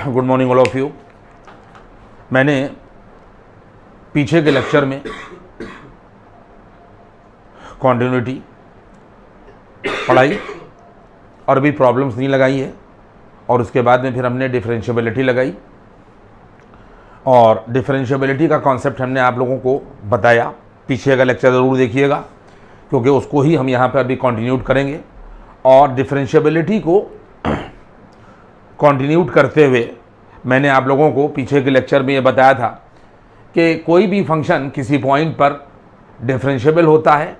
Good morning all of you. मैंने पीछे के लेक्चर में कॉन्टिन्यूटी पढ़ाई और अभी प्रॉब्लम्स नहीं लगाई है, और उसके बाद में फिर हमने डिफरेंशियबिलिटी लगाई और डिफरेंशियबिलिटी का कॉन्सेप्ट हमने आप लोगों को बताया। पीछे का लेक्चर ज़रूर देखिएगा क्योंकि उसको ही हम यहाँ पर अभी कंटिन्यूट करेंगे। और डिफरेंशियबिलिटी को कंटिन्यूट करते हुए मैंने आप लोगों को पीछे के लेक्चर में ये बताया था कि कोई भी फंक्शन किसी पॉइंट पर डिफरेंशिएबल होता है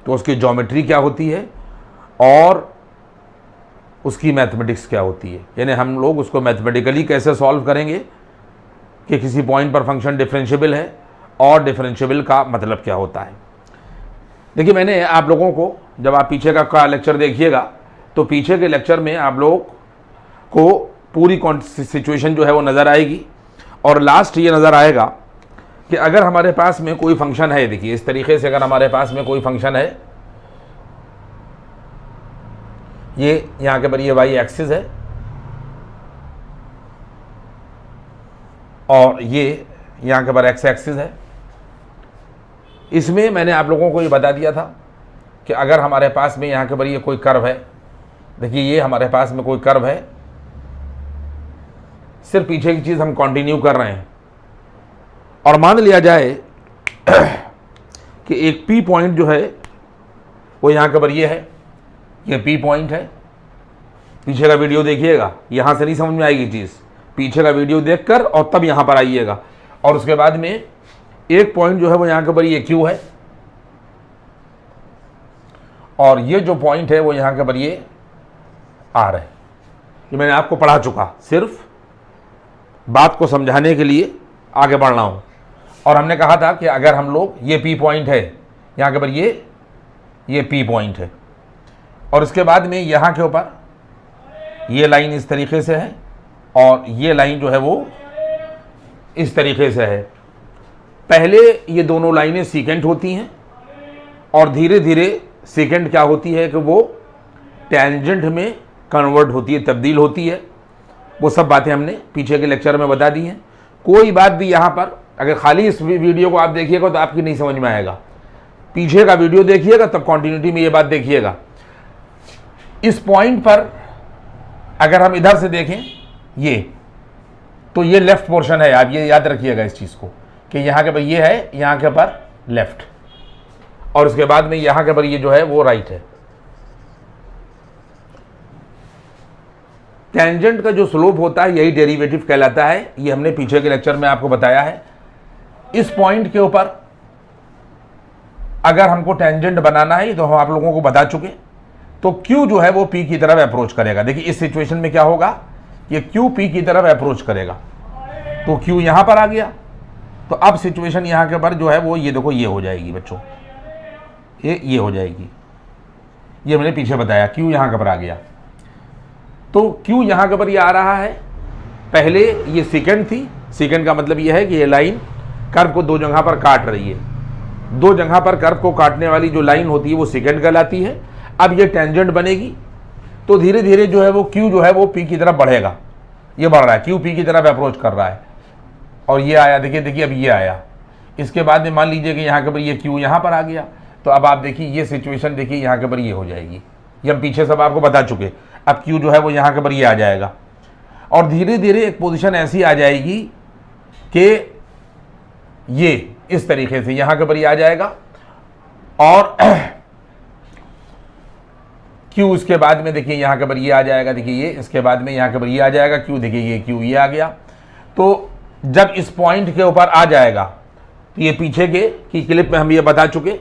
तो उसकी ज्योमेट्री क्या होती है और उसकी मैथमेटिक्स क्या होती है, यानी हम लोग उसको मैथमेटिकली कैसे सॉल्व करेंगे कि किसी पॉइंट पर फंक्शन डिफरेंशिएबल है और डिफरेंशिएबल का मतलब क्या होता है। देखिए, मैंने आप लोगों को, जब आप पीछे का लेक्चर देखिएगा तो पीछे के लेक्चर में आप लोग को पूरी सिचुएशन जो है वो नज़र आएगी और लास्ट ये नज़र आएगा कि अगर हमारे पास में कोई फंक्शन है, देखिए इस तरीके से अगर हमारे पास में कोई फंक्शन है, ये यहाँ के पर ये वाई एक्सिस है और ये यहाँ के पर एक्स एक्सिस है। इसमें मैंने आप लोगों को ये बता दिया था कि अगर हमारे पास में यहाँ के पर ये कोई कर्व है, देखिए ये हमारे पास में कोई कर्व है, सिर्फ पीछे की चीज़ हम कंटिन्यू कर रहे हैं और मान लिया जाए कि एक पी पॉइंट जो है वो यहाँ के पर ये है, ये पी पॉइंट है। पीछे का वीडियो देखिएगा, यहाँ से नहीं समझ में आएगी चीज़, पीछे का वीडियो देखकर और तब यहाँ पर आइएगा। और उसके बाद में एक पॉइंट जो है वो यहाँ के पर ये क्यू है और ये जो पॉइंट है वो यहाँ के पर ये आर है। ये मैंने आपको पढ़ा चुका, सिर्फ बात को समझाने के लिए आगे बढ़ रहा हूँ। और हमने कहा था कि अगर हम लोग, ये पी पॉइंट है यहाँ के पर, ये पी पॉइंट है और इसके बाद में यहाँ के ऊपर ये लाइन इस तरीके से है और ये लाइन जो है वो इस तरीके से है। पहले ये दोनों लाइनें सीकेंट होती हैं और धीरे धीरे सेकेंड क्या होती है कि वो टेंजेंट में कन्वर्ट होती है, तब्दील होती है। वो सब बातें हमने पीछे के लेक्चर में बता दी हैं। कोई बात भी यहाँ पर अगर खाली इस वीडियो को आप देखिएगा तो आपकी नहीं समझ में आएगा, पीछे का वीडियो देखिएगा तब कॉन्टिन्यूटी में ये बात देखिएगा। इस पॉइंट पर अगर हम इधर से देखें ये, तो ये लेफ्ट पोर्शन है। आप ये याद रखिएगा इस चीज़ को कि यहाँ के पर ये है, यहाँ के पर लेफ्ट, और उसके बाद में यहाँ के पर ये जो है वो राइट है। टेंजेंट का जो स्लोप होता है यही डेरिवेटिव कहलाता है, ये हमने पीछे के लेक्चर में आपको बताया है। इस पॉइंट के ऊपर अगर हमको टेंजेंट बनाना है तो हम आप लोगों को बता चुके, तो Q जो है वो P की तरफ अप्रोच करेगा। देखिए इस सिचुएशन में क्या होगा, ये Q P की तरफ अप्रोच करेगा, तो Q यहां पर आ गया। तो अब सिचुएशन यहां के ऊपर जो है वो ये देखो, ये हो जाएगी बच्चों, ये हो जाएगी। ये मैंने पीछे बताया, Q यहां के ऊपर आ गया। तो Q यहाँ के ऊपर ये आ रहा है। पहले ये सेकंड थी, सेकंड का मतलब ये है कि ये लाइन कर्व को दो जगह पर काट रही है। दो जगह पर कर्व को काटने वाली जो लाइन होती है वो सेकंड कहलाती है। अब ये टेंजेंट बनेगी तो धीरे धीरे जो है वो Q जो है वो P की तरफ बढ़ेगा। ये बढ़ रहा है, Q P की तरफ अप्रोच कर रहा है और ये आया, देखिए देखिए अब ये आया। इसके बाद में मान लीजिए कि यहाँ के ऊपर ये Q यहाँ पर आ गया, तो अब आप देखिए ये सिचुएशन देखिए यहाँ के ऊपर ये हो जाएगी। ये हम पीछे सब आपको बता चुके। अब Q जो है वो यहाँ के ऊपर ये आ जाएगा और धीरे धीरे एक पोजीशन ऐसी आ जाएगी कि ये इस तरीके से यहाँ के ऊपर ये आ जाएगा और Q इसके बाद में देखिए यहाँ के ऊपर ये आ जाएगा। देखिए ये इसके बाद में यहाँ के ऊपर ये आ जाएगा Q, देखिए ये Q ये आ गया। तो जब इस पॉइंट के ऊपर आ जाएगा तो ये पीछे के की क्लिप में हम ये बता चुके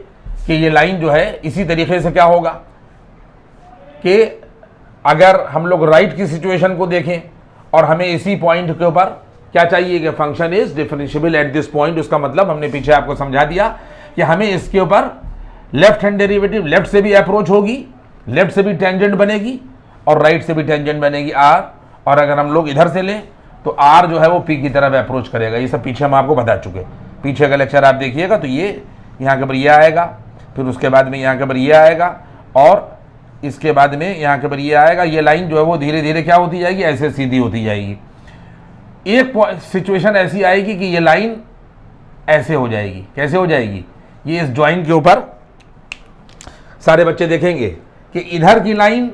कि ये लाइन जो है इसी तरीके से क्या होगा कि अगर हम लोग राइट की सिचुएशन को देखें और हमें इसी पॉइंट के ऊपर क्या चाहिए कि function is differentiable at this point, उसका मतलब हमने पीछे आपको समझा दिया कि हमें इसके ऊपर लेफ्ट हैंड डेरिवेटिव, लेफ्ट से भी अप्रोच होगी, लेफ्ट से भी टेंजेंट बनेगी और राइट से भी टेंजेंट बनेगी आर, और अगर हम लोग इधर से लें तो आर जो है वो पी की तरफ अप्रोच करेगा। ये सब पीछे हम आपको बता चुके। पीछे का लेक्चर आप देखिएगा तो ये यहाँ के ऊपर ये आएगा, फिर उसके बाद में यहाँ के ऊपर ये आएगा और इसके बाद में यहाँ के ऊपर ये आएगा। ये लाइन जो है वो धीरे धीरे क्या होती जाएगी, ऐसे सीधी होती जाएगी। एक सिचुएशन ऐसी आएगी कि ये लाइन ऐसे हो जाएगी। कैसे हो जाएगी? ये इस जॉइंट के ऊपर सारे बच्चे देखेंगे कि इधर की लाइन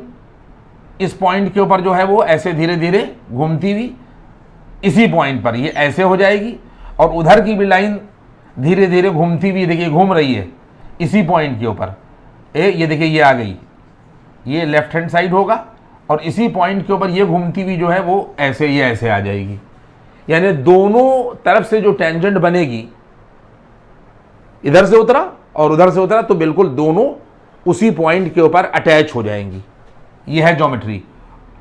इस पॉइंट के ऊपर जो है वो ऐसे धीरे धीरे घूमती हुई इसी पॉइंट पर ये ऐसे हो जाएगी, और उधर की भी लाइन धीरे धीरे घूमती हुई, देखिए घूम रही है इसी पॉइंट के ऊपर। ये देखिए ये आ गई, ये लेफ्ट हैंड साइड होगा, और इसी पॉइंट के ऊपर ये घूमती हुई जो है वो ऐसे, ये ऐसे आ जाएगी। यानी दोनों तरफ से जो टेंजेंट बनेगी, इधर से उतरा और उधर से उतरा, तो बिल्कुल दोनों उसी पॉइंट के ऊपर अटैच हो जाएंगी। ये है ज्योमेट्री।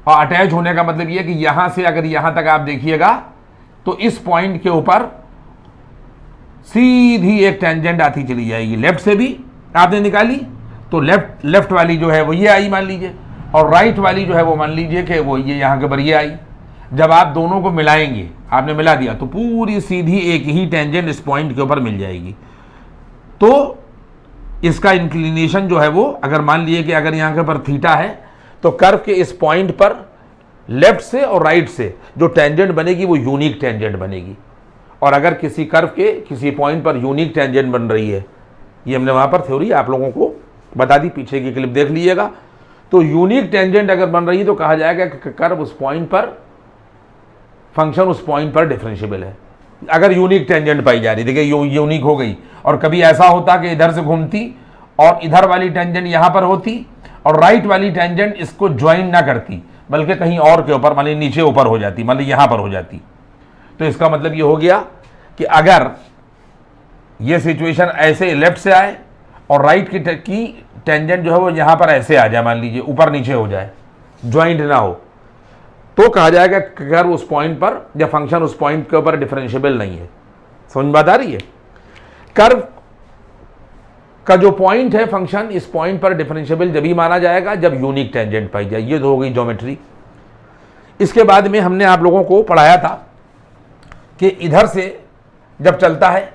और अटैच होने का मतलब ये है कि यहां से अगर यहां तक आप देखिएगा तो इस पॉइंट के ऊपर सीधी एक टेंजेंट आती चली जाएगी। लेफ्ट से भी आपने निकाली तो लेफ्ट वाली जो है वो ये आई मान लीजिए, और राइट वाली जो है वो मान लीजिए कि वो ये यहाँ के ऊपर ये आई। जब आप दोनों को मिलाएंगे, आपने मिला दिया, तो पूरी सीधी एक ही टेंजेंट इस पॉइंट के ऊपर मिल जाएगी। तो इसका इंक्लिनेशन जो है वो, अगर मान लिए कि अगर यहाँ के ऊपर थीटा है, तो कर्व के इस पॉइंट पर लेफ्ट से और राइट से जो टेंजेंट बनेगी वो यूनिक टेंजेंट बनेगी। और अगर किसी कर्व के किसी पॉइंट पर यूनिक टेंजेंट बन रही है, ये हमने वहाँ पर थ्योरी आप लोगों को बता दी, पीछे की क्लिप देख लीजिएगा। तो यूनिक टेंजेंट अगर बन रही है तो कहा जाएगा कि कर्व उस पॉइंट पर, फंक्शन उस पॉइंट पर डिफरेंशिएबल है। अगर यूनिक टेंजेंट पाई जा रही, देखिए यूनिक हो गई। और कभी ऐसा होता कि इधर से घूमती और इधर वाली टेंजेंट यहाँ पर होती, और राइट वाली टेंजेंट इसको ज्वाइन ना करती बल्कि कहीं और के ऊपर, मान लीजिए नीचे ऊपर हो जाती, मान लीजिए यहाँ पर हो जाती। तो इसका मतलब ये हो गया कि अगर ये सिचुएशन ऐसे लेफ्ट से आए और राइट की टेंजेंट जो है वो यहाँ पर ऐसे आ जाए, मान लीजिए ऊपर नीचे हो जाए, ज्वाइंट ना हो, तो कहा जाएगा कर्व उस पॉइंट पर या फंक्शन उस पॉइंट के ऊपर डिफरेंशिएबल नहीं है। समझ बात आ रही है? कर्व का जो पॉइंट है, फंक्शन इस पॉइंट पर डिफरेंशिएबल जब ही माना जाएगा जब यूनिक टेंजेंट पाई जाए। ये तो हो गई ज्योमेट्री। इसके बाद में हमने आप लोगों को पढ़ाया था कि इधर से जब चलता है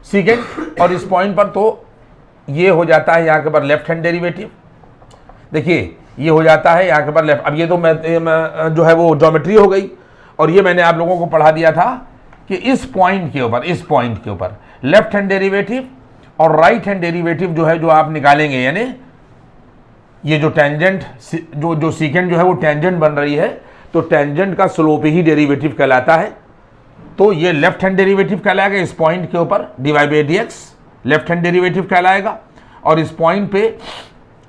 सीकेंट और इस पॉइंट पर, तो ये हो जाता है यहाँ के पर लेफ्ट हैंड डेरिवेटिव। देखिए ये हो जाता है यहाँ के पर लेफ्ट। अब ये तो मैं जो है वो ज्योमेट्री हो गई। और ये मैंने आप लोगों को पढ़ा दिया था कि इस पॉइंट के ऊपर, इस पॉइंट के ऊपर लेफ्ट हैंड डेरिवेटिव और राइट हैंड डेरिवेटिव जो है जो आप निकालेंगे, यानी ये जो टेंजेंट जो सीकेंट जो है वो टेंजेंट बन रही है, तो टेंजेंट का स्लोप ही डेरिवेटिव कहलाता है। तो ये लेफ्ट हैंड डेरिवेटिव कहलाएगा इस पॉइंट के ऊपर, dy by dx left hand derivative कहलाएगा। और इस पॉइंट पे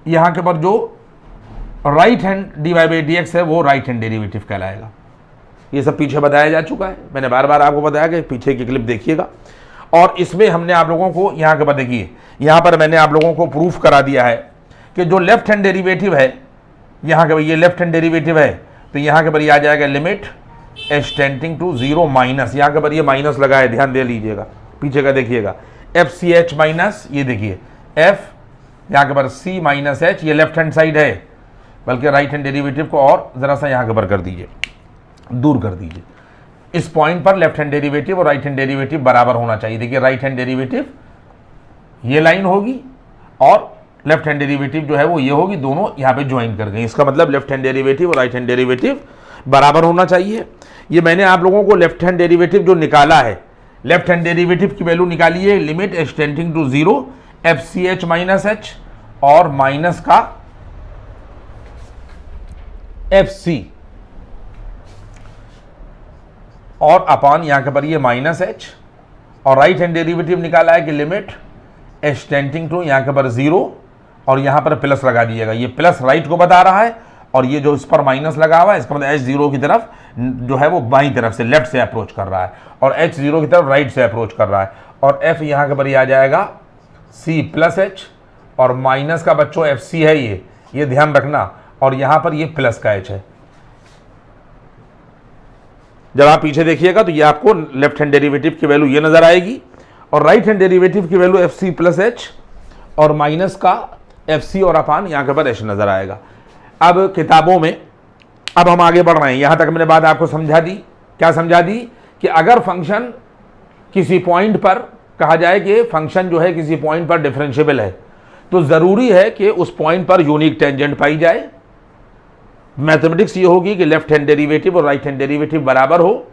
यहाँ के ऊपर जो right hand dy by dx है वो राइट हैंड डेरिवेटिव कहलाएगा। ये सब पीछे बताया जा चुका है, मैंने बार बार आपको बताया कि पीछे की क्लिप देखिएगा। और इसमें हमने आप लोगों को यहाँ के पर देखिए, यहाँ पर मैंने आप लोगों को प्रूफ करा दिया है कि जो लेफ्ट हैंड डेरिवेटिव है, यहाँ के ये लेफ्ट हैंड डेरिवेटिव है, तो यहाँ के पर ये आ जाएगा limit H tending to 0 minus, यहाँ के पर ये माइनस लगा है, ध्यान दे लीजिएगा, पीछे का देखिएगा, एफ सी एच माइनस, ये देखिए एफ यहाँ के पर सी माइनस एच, ये लेफ्ट हैंड साइड है, बल्कि राइट हैंड डेरिवेटिव को और ज़रा सा यहाँ के पर कर दीजिए, दूर कर दीजिए। इस पॉइंट पर लेफ्ट हैंड डेरिवेटिव और राइट हैंड डेरिवेटिव बराबर होना चाहिए। देखिए राइट हैंड डेरिवेटिव ये लाइन होगी और लेफ्ट हैंड डेरिवेटिव जो है वो ये होगी, दोनों यहाँ पे ज्वाइन कर गए। इसका मतलब लेफ्ट हैंड डेरिवेटिव और राइट हैंड डेरिवेटिव बराबर होना चाहिए। ये मैंने आप लोगों को लेफ्ट हैंड डेरिवेटिव जो निकाला है, लेफ्ट हैंड डेरिवेटिव की वैल्यू निकाली है limit H tending to 0 F C H minus H और माइनस का एफ सी और अपान यहाँ के पर ये माइनस एच, और राइट हैंड डेरिवेटिव निकाला है कि लिमिट एच टेंडिंग टू यहाँ के पर 0 और यहाँ पर प्लस लगा दीजिएगा। ये प्लस राइट को बता रहा है और ये जो इस पर माइनस लगा हुआ है इसका मतलब एच 0 की तरफ जो है वो बाईं तरफ से लेफ्ट से अप्रोच कर रहा है और एच 0 की तरफ राइट से अप्रोच कर रहा है। और एफ यहाँ के पर ये आ जाएगा सी प्लस एच और माइनस का बच्चों एफ सी है, ये ध्यान रखना, और यहाँ पर ये प्लस का एच है। जब आप पीछे देखिएगा तो ये आपको लेफ्ट हैंड डेरिवेटिव की वैल्यू ये नजर आएगी और राइट हैंड डेरिवेटिव की value F C plus H और माइनस का एफ सी और अपान यहाँ के पर एच नजर आएगा। अब किताबों में अब हम आगे बढ़ रहे हैं। यहाँ तक मैंने बात आपको समझा दी। क्या समझा दी? कि अगर फंक्शन किसी पॉइंट पर, कहा जाए कि फंक्शन जो है किसी पॉइंट पर डिफरेंशिएबल है, तो ज़रूरी है कि उस पॉइंट पर यूनिक टेंजेंट पाई जाए। मैथमेटिक्स ये होगी कि लेफ्ट हैंड डेरिवेटिव और राइट हैंड डेरिवेटिव बराबर हो।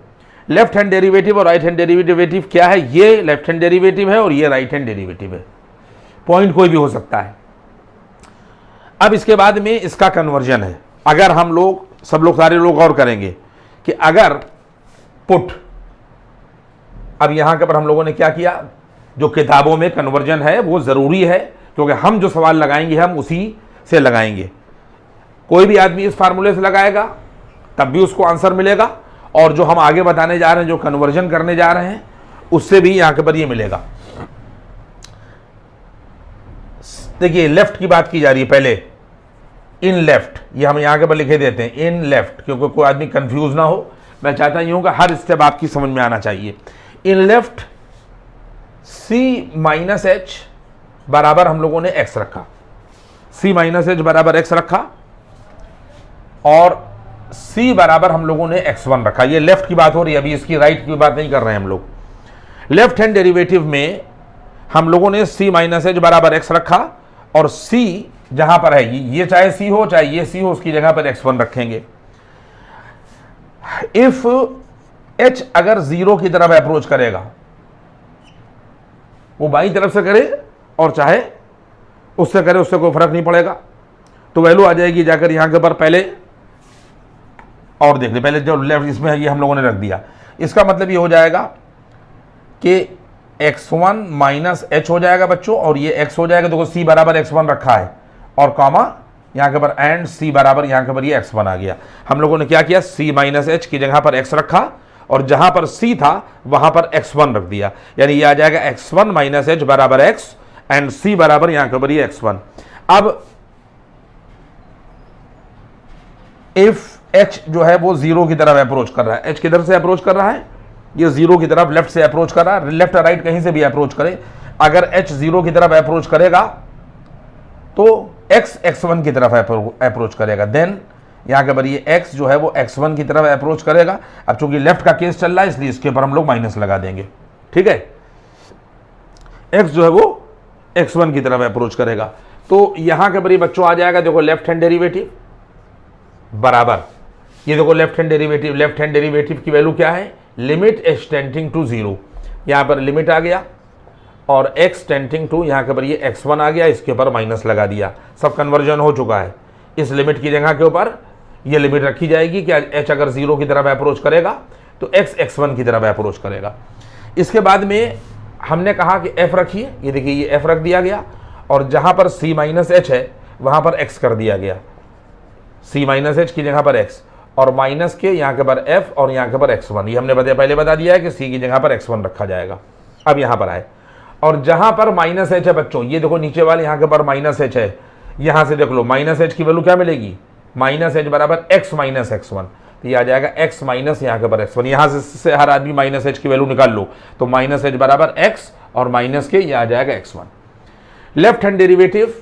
लेफ्ट हैंड डेरिवेटिव और राइट हैंड डेरिवेटिव क्या है, ये लेफ्ट हैंड डेरिवेटिव है और ये राइट हैंड डेरिवेटिव है। पॉइंट कोई भी हो सकता है। अब इसके बाद में इसका कन्वर्जन है। अगर हम लोग सब लोग सारे लोग गौर करेंगे कि अगर पुट, अब यहां के पर हम लोगों ने क्या किया, जो किताबों में कन्वर्जन है वो जरूरी है, क्योंकि हम जो सवाल लगाएंगे हम उसी से लगाएंगे। कोई भी आदमी इस फार्मूले से लगाएगा तब भी उसको आंसर मिलेगा, और जो हम आगे बताने जा रहे हैं, जो कन्वर्जन करने जा रहे हैं, उससे भी यहां के पर ये मिलेगा। देखिए लेफ्ट की बात की जा रही है पहले, इन लेफ्ट, ये हम यहां के पर लिखे देते हैं इन लेफ्ट, क्योंकि कोई आदमी कंफ्यूज ना हो। मैं चाहता हूं कि हर स्टेप आपकी समझ में आना चाहिए। In left c minus H बराबर हम लोगों ने x रखा, c माइनस एच बराबर x रखा, और c बराबर हम लोगों ने x1 रखा। ये लेफ्ट की बात हो रही है, अभी इसकी राइट की बात नहीं कर रहे हैं हम लोग। लेफ्ट हैंड डेरिवेटिव में हम लोगों ने c माइनस एच बराबर x रखा, और c जहां पर है ये चाहे c हो चाहे ये c हो, उसकी जगह पर x1 रखेंगे। इफ h अगर 0 की तरफ अप्रोच करेगा, वो बाई तरफ से करे और चाहे उससे करे, उससे कोई फर्क नहीं पड़ेगा, तो वैल्यू आ जाएगी जाकर यहां के पर पहले, और देख ले पहले जो लेफ्ट इसमें है ये हम लोगों ने रख दिया। इसका मतलब ये हो जाएगा कि x1 माइनस एच हो जाएगा बच्चों, और ये x हो जाएगा। देखो c बराबर x1 रखा है, और कॉमा यहाँ के पर एंड c बराबर यहाँ के पर ये x1 आ गया। हम लोगों ने क्या किया, c माइनस एच की जगह पर x रखा, और जहां पर c था वहां पर x1 रख दिया, यानी ये आ जाएगा x1 माइनस एच बराबर x, एंड c बराबर यहाँ के पर ये x1। अब इफ h जो है वो 0 की तरफ अप्रोच कर रहा है, h किधर से अप्रोच कर रहा है, ये 0 की तरफ लेफ्ट से अप्रोच कर रहा है, लेफ्ट राइट कहीं से भी अप्रोच करे। अगर h 0 की तरफ अप्रोच करेगा तो x x1 की तरफ अप्रोच करेगा, देन यहाँ के पर ये x जो है वो x1 की तरफ अप्रोच करेगा। अब चूंकि लेफ्ट का केस चल रहा है इसलिए इसके ऊपर हम लोग माइनस लगा देंगे, ठीक है। x जो है वो x1 की तरफ अप्रोच करेगा, तो यहाँ के पर ये बच्चों आ जाएगा, देखो लेफ्ट हैंड डेरिवेटिव बराबर, ये देखो लेफ्ट हैंड डेरिवेटिव की वैल्यू क्या है, लिमिट h टेंडिंग टू 0, यहाँ पर लिमिट आ गया, और x टेंडिंग टू यहाँ के पर ये x1 आ गया, इसके ऊपर माइनस लगा दिया, सब कन्वर्जन हो चुका है। इस लिमिट की जगह के ऊपर ये लिमिट रखी जाएगी कि h अगर 0 की तरफ अप्रोच करेगा तो x x1 की तरफ अप्रोच करेगा। इसके बाद में हमने कहा कि f रखिए, ये देखिए ये f रख दिया गया, और जहां पर c माइनस एच है वहां पर x कर दिया गया, c माइनस एच की जगह पर x, और माइनस के यहाँ के पर f और यहाँ के पर x1, ये हमने पहले बता दिया है कि c की जगह पर x1 रखा जाएगा। अब यहाँ पर आए, और जहां पर माइनस एच है बच्चों, ये देखो नीचे वाले यहाँ के पर माइनस एच है, यहां से देख लो माइनस एच की वैल्यू क्या मिलेगी, माइनस एच बराबर x माइनस x1, तो ये आ जाएगा x माइनस यहाँ के पर x1। यहां से हर आदमी माइनस एच की वैल्यू निकाल लो, तो माइनस एच बराबर x, और माइनस के ये आ जाएगा x1। लेफ्ट हैंड डेरिवेटिव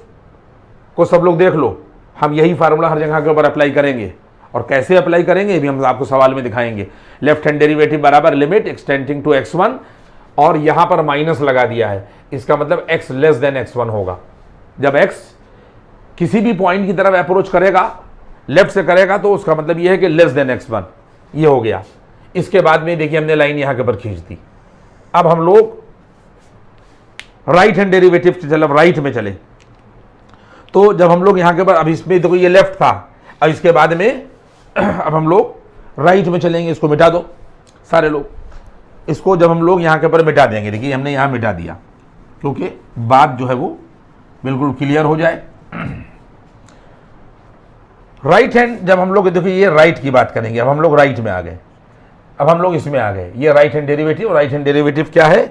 को सब लोग देख लो, हम यही फार्मूला हर जगह के ऊपर अप्लाई करेंगे, और कैसे अप्लाई करेंगे ये भी हम आपको सवाल में दिखाएंगे। लेफ्ट हैंड डेरिवेटिव बराबर limit x tending to x1, और यहां पर माइनस लगा दिया है, इसका मतलब x लेस देन x1 होगा। जब x किसी भी पॉइंट की तरफ अप्रोच करेगा, लेफ्ट से करेगा, तो उसका मतलब यह है कि लेस देन x1, ये हो गया। इसके बाद में देखिए हमने लाइन यहां के ऊपर खींच दी। अब हम लोग राइट हैंड डेरिवेटिव चलो राइट में चले, तो जब हम लोग यहां के ऊपर, अब इसमें देखो ये लेफ्ट था, अब इसके बाद में अब हम लोग राइट में चलेंगे। इसको मिटा दो सारे लोग, इसको जब हम लोग यहाँ के ऊपर मिटा देंगे, देखिए हमने यहाँ मिटा दिया क्योंकि बात जो है वो बिल्कुल क्लियर हो जाए। राइट हैंड जब हम लोग, देखिए ये राइट की बात करेंगे, अब हम लोग राइट में आ गए, अब हम लोग इसमें आ गए, ये राइट हैंड डेरिवेटिव क्या है,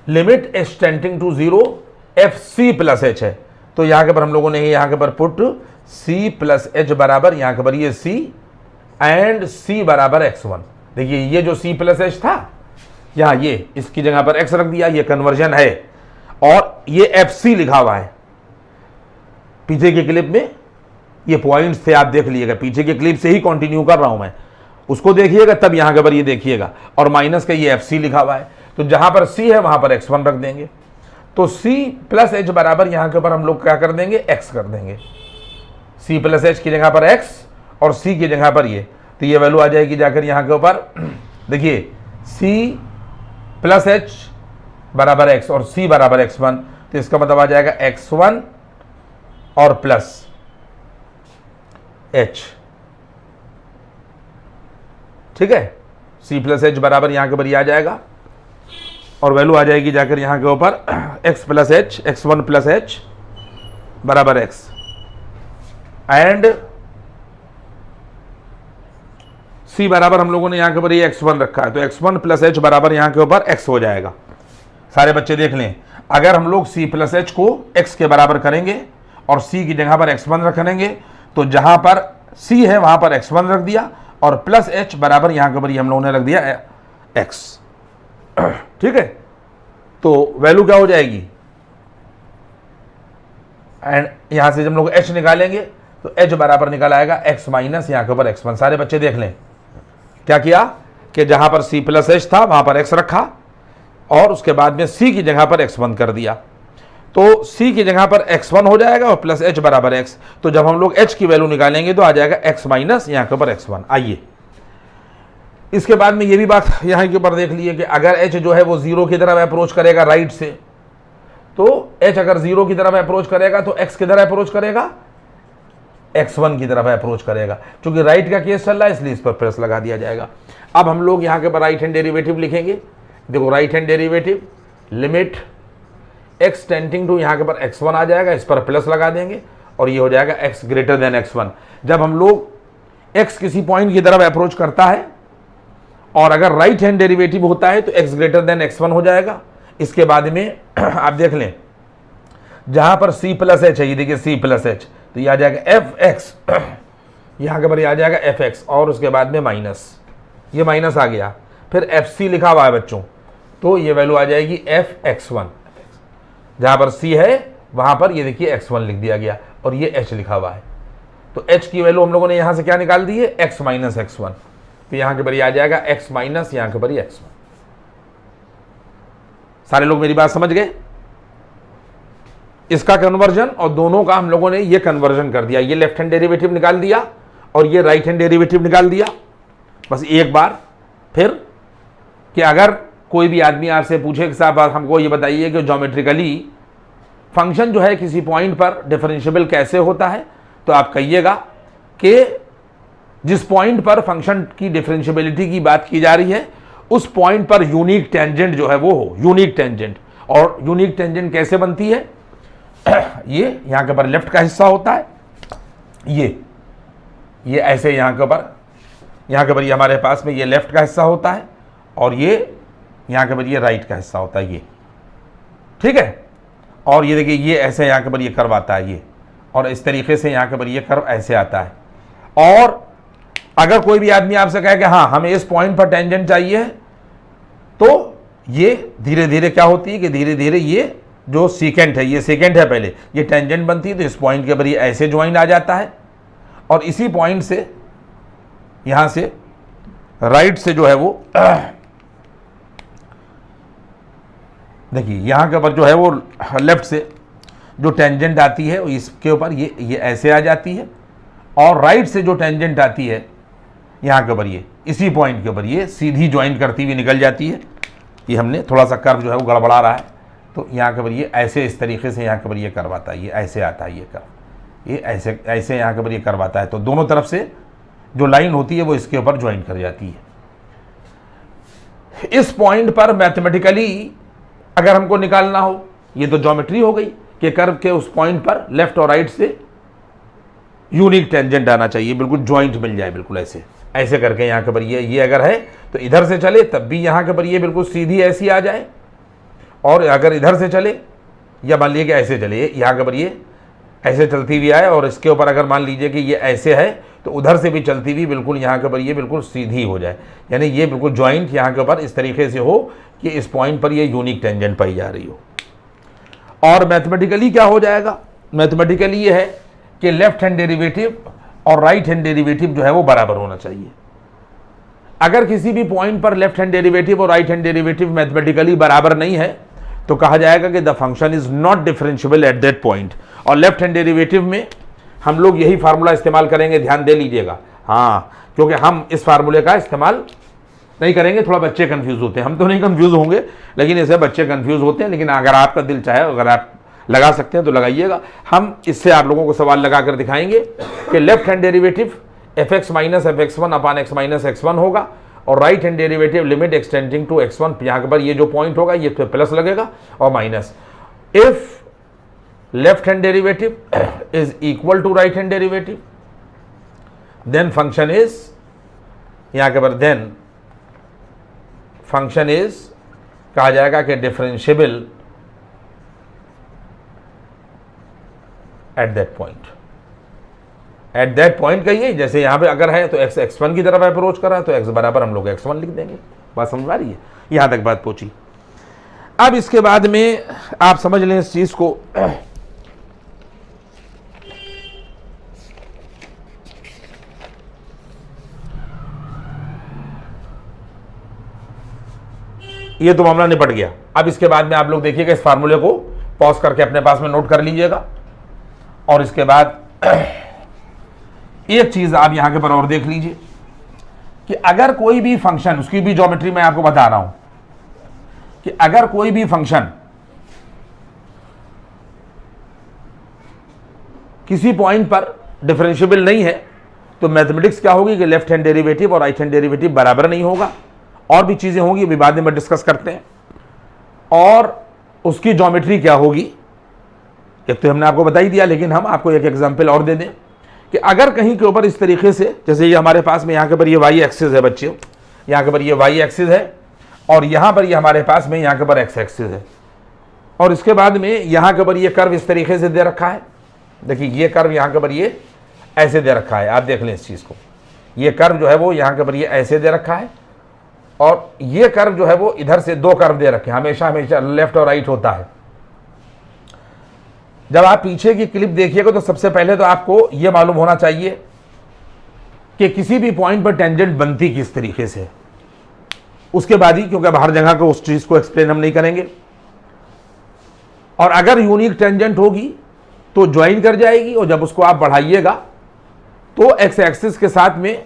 limit h tending to 0 f c plus h है, तो यहाँ के पर हम लोगों ने यहाँ के पर पुट c प्लस h बराबर यहाँ के पर ये c एंड c बराबर x1। देखिए ये जो c प्लस h था यहाँ, ये इसकी जगह पर x रख दिया, ये कन्वर्जन है, और ये fc लिखा हुआ है। पीछे के क्लिप में ये पॉइंट्स थे, आप देख लीजिएगा, पीछे के क्लिप से ही कंटिन्यू कर रहा हूं मैं, उसको देखिएगा तब यहां के पर ये देखिएगा, और माइनस का ये fc लिखा हुआ है, तो जहां पर c है वहां पर x1 रख देंगे, तो c प्लस h बराबर यहां के ऊपर हम लोग क्या कर देंगे, x कर देंगे। सी प्लस एच की जगह पर एक्स और सी की जगह पर ये, तो ये वैल्यू आ जाएगी जाकर यहाँ के ऊपर, देखिए सी प्लस एच बराबर एक्स और सी बराबर x1, तो इसका मतलब आ जाएगा x1 और प्लस h, ठीक है। c प्लस एच बराबर यहां के ऊपर आ जाएगा और वैल्यू आ जाएगी जाकर यहां के ऊपर x plus H, x1 plus H बराबर x एंड c बराबर हम लोगों ने यहां के ऊपर ये x1 रखा है, तो x1 प्लस एच बराबर यहां के ऊपर x हो जाएगा। सारे बच्चे देख लें, अगर हम लोग c प्लस एच को x के बराबर करेंगे और c की जगह पर x1 रख लेंगे, तो जहां पर c है वहां पर x1 रख दिया और प्लस h बराबर यहां के ऊपर हम लोगों ने रख दिया x, ठीक है। तो वैल्यू क्या हो जाएगी, एंड यहां से जब हम लोग h निकालेंगे तो h बराबर निकल आएगा x माइनस यहां के ऊपर x1। सारे बच्चे देख लें, क्या किया कि जहां पर c प्लस एच था वहां पर x रखा और उसके बाद में c की जगह पर x1 कर दिया, तो c की जगह पर x1 हो जाएगा और प्लस h बराबर x। तो जब हम लोग h की वैल्यू निकालेंगे तो आ जाएगा x माइनस यहाँ के ऊपर x1। आइए इसके बाद में ये भी बात यहाँ के ऊपर देख लीजिए कि अगर h जो है वो 0 की तरफ अप्रोच करेगा राइट से, तो h अगर 0 की तरफ अप्रोच करेगा तो x की तरफ अप्रोच करेगा, x1 की तरफ अप्रोच करेगा। क्योंकि राइट का केस चल रहा है इसलिए इस पर प्रेस लगा दिया जाएगा। अब हम लोग यहाँ के ऊपर राइट हैंड डेरिवेटिव लिखेंगे। देखो right hand derivative limit x tending to यहाँ के ऊपर x1 आ जाएगा, इस पर प्लस लगा देंगे और ये हो जाएगा x ग्रेटर देन x1। जब हम लोग x किसी पॉइंट की तरफ अप्रोच करता है और अगर राइट हैंड डेरिवेटिव होता है तो x ग्रेटर देन x1 हो जाएगा। इसके बाद में आप देख लें जहां पर c प्लस एच है, ये देखिए c प्लस एच, तो ये आ जाएगा fx, यहाँ के ऊपर आ जाएगा fx और उसके बाद में माइनस, ये माइनस आ गया, फिर fc लिखा हुआ है बच्चों, तो ये वैल्यू आ जाएगी fx1। जहां पर c है वहां पर ये देखिए x1 लिख दिया गया और ये h लिखा हुआ है, तो h की वैल्यू हम लोगों ने यहां से क्या निकाल दी है, x माइनस x1, तो यहां के ऊपर आ जाएगा x माइनस यहां के ऊपर x1। सारे लोग मेरी बात समझ गए? इसका कन्वर्जन और दोनों का हम लोगों ने ये कन्वर्जन कर दिया, ये लेफ्ट हैंड डेरिवेटिव निकाल दिया और ये राइट हैंड डेरिवेटिव निकाल दिया। बस एक बार फिर कि अगर कोई भी आदमी आपसे पूछे कि साहब हमको ये बताइए कि ज्योमेट्रिकली फंक्शन जो है किसी पॉइंट पर डिफरेंशिएबल कैसे होता है, तो आप कहिएगा कि जिस पॉइंट पर फंक्शन की डिफरेंशिएबिलिटी की बात की जा रही है उस पॉइंट पर यूनिक टेंजेंट जो है वो हो, यूनिक टेंजेंट। और यूनिक टेंजेंट कैसे बनती है, ये यहाँ के ऊपर लेफ्ट का हिस्सा होता है, ये ऐसे यहाँ के ऊपर ये हमारे पास में ये लेफ्ट का हिस्सा होता है और ये यहाँ के ऊपर ये राइट का हिस्सा होता है, ये ठीक है। और ये देखिए ये ऐसे यहाँ के ऊपर ये कर्व आता है, ये और इस तरीके से यहाँ के ऊपर ये कर्व ऐसे आता है। और अगर कोई भी आदमी आपसे कहे कि हाँ हमें इस पॉइंट पर टेंजेंट चाहिए, तो ये धीरे धीरे क्या होती है कि धीरे धीरे ये जो सीकेंट है, ये सेकेंड है पहले, ये टेंजेंट बनती है, तो इस पॉइंट के ऊपर ये ऐसे ज्वाइन आ जाता है और इसी पॉइंट से यहाँ से राइट से जो है वो देखिए यहाँ के ऊपर जो है वो लेफ्ट से जो टेंजेंट आती है इसके ऊपर ये ऐसे आ जाती है और राइट से जो टेंजेंट आती है यहाँ के ऊपर ये इसी पॉइंट के ऊपर ये सीधी ज्वाइन करती हुई निकल जाती है। ये हमने थोड़ा सा कर्व जो है वो गड़बड़ा रहा है, तो यहाँ के ऊपर ये ऐसे इस तरीके से यहाँ के ऊपर ये कर्व आता है, ये ऐसे आता है, ये कर्व ये ऐसे ऐसे यहाँ के ऊपर ये कर्व आता है, तो दोनों तरफ से जो लाइन होती है वो इसके ऊपर ज्वाइन कर जाती है। इस पॉइंट पर मैथमेटिकली अगर हमको निकालना हो, ये तो ज्योमेट्री हो गई कि कर्व के उस पॉइंट पर लेफ्ट और राइट से यूनिक टेंजेंट आना चाहिए, बिल्कुल ज्वाइंट मिल जाए, बिल्कुल ऐसे ऐसे करके यहाँ के ऊपर ये अगर है तो इधर से चले तब भी यहाँ के ऊपर ये बिल्कुल सीधी ऐसी आ जाए, और अगर इधर से चले या मान लीजिए कि ऐसे चले, यहाँ के ऊपर ये ऐसे चलती हुई आए और इसके ऊपर अगर मान लीजिए कि ये ऐसे है तो उधर से भी चलती हुई बिल्कुल यहाँ के ऊपर ये बिल्कुल सीधी हो जाए, यानी ये बिल्कुल ज्वाइंट यहाँ के ऊपर इस तरीके से हो कि इस पॉइंट पर ये यूनिक टेंजेंट पाई जा रही हो। और मैथमेटिकली क्या हो जाएगा, मैथमेटिकली ये है कि लेफ्ट हैंड डेरिवेटिव और राइट हैंड डेरिवेटिव जो है वो बराबर होना चाहिए। अगर किसी भी पॉइंट पर लेफ्ट हैंड डेरिवेटिव और राइट हैंड डेरिवेटिव मैथमेटिकली बराबर नहीं है तो कहा जाएगा कि the function is not differentiable at that point. और लेफ्ट हैंड डेरिवेटिव में हम लोग यही फार्मूला इस्तेमाल करेंगे, ध्यान दे लीजिएगा। हाँ, क्योंकि हम इस फार्मूले का इस्तेमाल नहीं करेंगे, थोड़ा बच्चे कंफ्यूज होते हैं। हम तो नहीं कंफ्यूज होंगे, लेकिन इससे बच्चे कंफ्यूज होते हैं। लेकिन अगर आपका दिल चाहे, अगर आप लगा सकते हैं तो लगाइएगा। हम इससे आप लोगों को सवाल लगा कर दिखाएंगे कि left hand derivative fx minus fx1 upon x minus x1 होगा, और right hand derivative limit x tending to x1, यहाँ पर ये जो पॉइंट होगा ये प्लस लगेगा और minus. If left hand derivative is equal to right hand derivative, then function is, यहाँ के पर देन फंक्शन इज कहा जाएगा कि differentiable at that point. At that point कहिए, जैसे यहां पे अगर है तो x x1 की तरफ अप्रोच कर रहा है तो x बराबर हम लोग x1 लिख देंगे। बात समझ आ रही है? यहां तक बात पहुंची। अब इसके बाद में आप समझ लें इस चीज को, ये तो मामला निपट गया। अब इसके बाद में आप लोग देखिएगा, इस फार्मूले को पॉज करके अपने पास में नोट कर लीजिएगा। और इसके बाद एक चीज आप यहां के पर और देख लीजिए कि अगर कोई भी फंक्शन, उसकी भी ज्योमेट्री मैं आपको बता रहा हूं कि अगर कोई भी फंक्शन किसी पॉइंट पर डिफरेंशिएबल नहीं है तो मैथमेटिक्स क्या होगी कि लेफ्ट हैंड डेरिवेटिव और राइट हैंड डेरिवेटिव बराबर नहीं होगा। और भी चीजें होंगी, अभी बाद में डिस्कस करते हैं। और उसकी ज्योमेट्री क्या होगी, एक तो हमने आपको बता ही दिया, लेकिन हम आपको एक एग्जांपल और दे दें कि अगर कहीं के ऊपर इस तरीके से, जैसे ये हमारे पास में यहाँ के पर ये वाई एक्सिस है बच्चे, यहाँ के पर ये वाई एक्सिस है, और यहाँ पर ये हमारे पास में यहाँ के पर एक्स एक्सिस है, और इसके बाद में यहाँ के पर ये कर्व इस तरीके से दे रखा है। देखिए ये कर्व यहाँ के पर ये ऐसे दे रखा है, आप देख लें इस चीज़ को। ये कर्व जो है वो यहाँ के पर ये ऐसे दे रखा है, और ये कर्व जो है वो इधर से दो कर्व दे रखे हैं। हमेशा हमेशा लेफ्ट और राइट होता है। जब आप पीछे की क्लिप देखिएगा तो सबसे पहले तो आपको यह मालूम होना चाहिए कि किसी भी पॉइंट पर टेंजेंट बनती किस तरीके से, उसके बाद ही, क्योंकि अब हर जगह को उस चीज को एक्सप्लेन हम नहीं करेंगे। और अगर यूनिक टेंजेंट होगी तो ज्वाइन कर जाएगी, और जब उसको आप बढ़ाइएगा तो एक्स एक्सिस के साथ में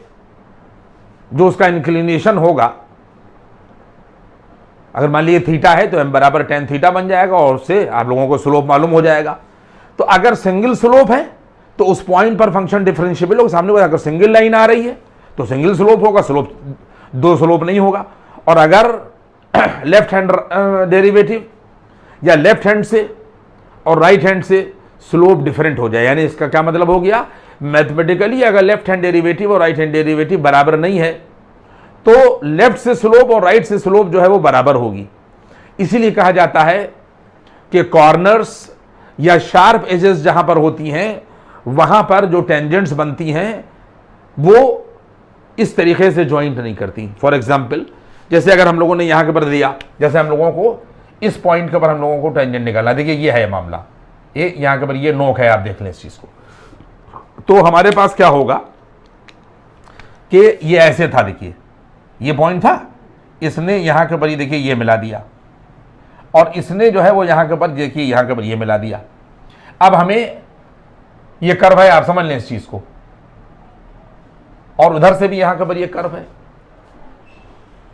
जो उसका इंक्लिनेशन होगा, अगर मान लीजिए थीटा है तो m बराबर tan थीटा बन जाएगा, और उससे आप लोगों को स्लोप मालूम हो जाएगा। तो अगर सिंगल स्लोप है तो उस पॉइंट पर फंक्शन डिफरेंशिएबल होगा। सामने को अगर सिंगल लाइन आ रही है तो सिंगल स्लोप होगा, स्लोप दो स्लोप नहीं होगा। और अगर लेफ्ट हैंड डेरिवेटिव या लेफ्ट हैंड से और राइट हैंड से स्लोप डिफरेंट हो जाए, यानी इसका क्या मतलब हो गया, मैथमेटिकली अगर लेफ्ट हैंड डेरिवेटिव और राइट हैंड डेरिवेटिव बराबर नहीं है तो लेफ्ट से स्लोप और राइट से स्लोप जो है वो बराबर होगी। इसीलिए कहा जाता है कि कॉर्नर्स या शार्प एजेस जहां पर होती हैं वहां पर जो टेंजेंट्स बनती हैं वो इस तरीके से ज्वाइंट नहीं करती। फॉर एग्जाम्पल, जैसे अगर हम लोगों ने यहां के पर दिया, जैसे हम लोगों को इस पॉइंट के ऊपर हम लोगों को टेंजेंट निकालना, देखिए ये है मामला, ये यहां के पर ये नोक है, आप देख लें इस चीज को। तो हमारे पास क्या होगा कि ये ऐसे था, देखिए ये पॉइंट था, इसने यहां के ऊपर ये देखिए ये मिला दिया, और इसने जो है वो यहां के ऊपर देखिए यहां के ऊपर ये मिला दिया। अब हमें ये कर्व है, आप समझ लें इस चीज को, और उधर से भी यहां के ऊपर ये कर्व है।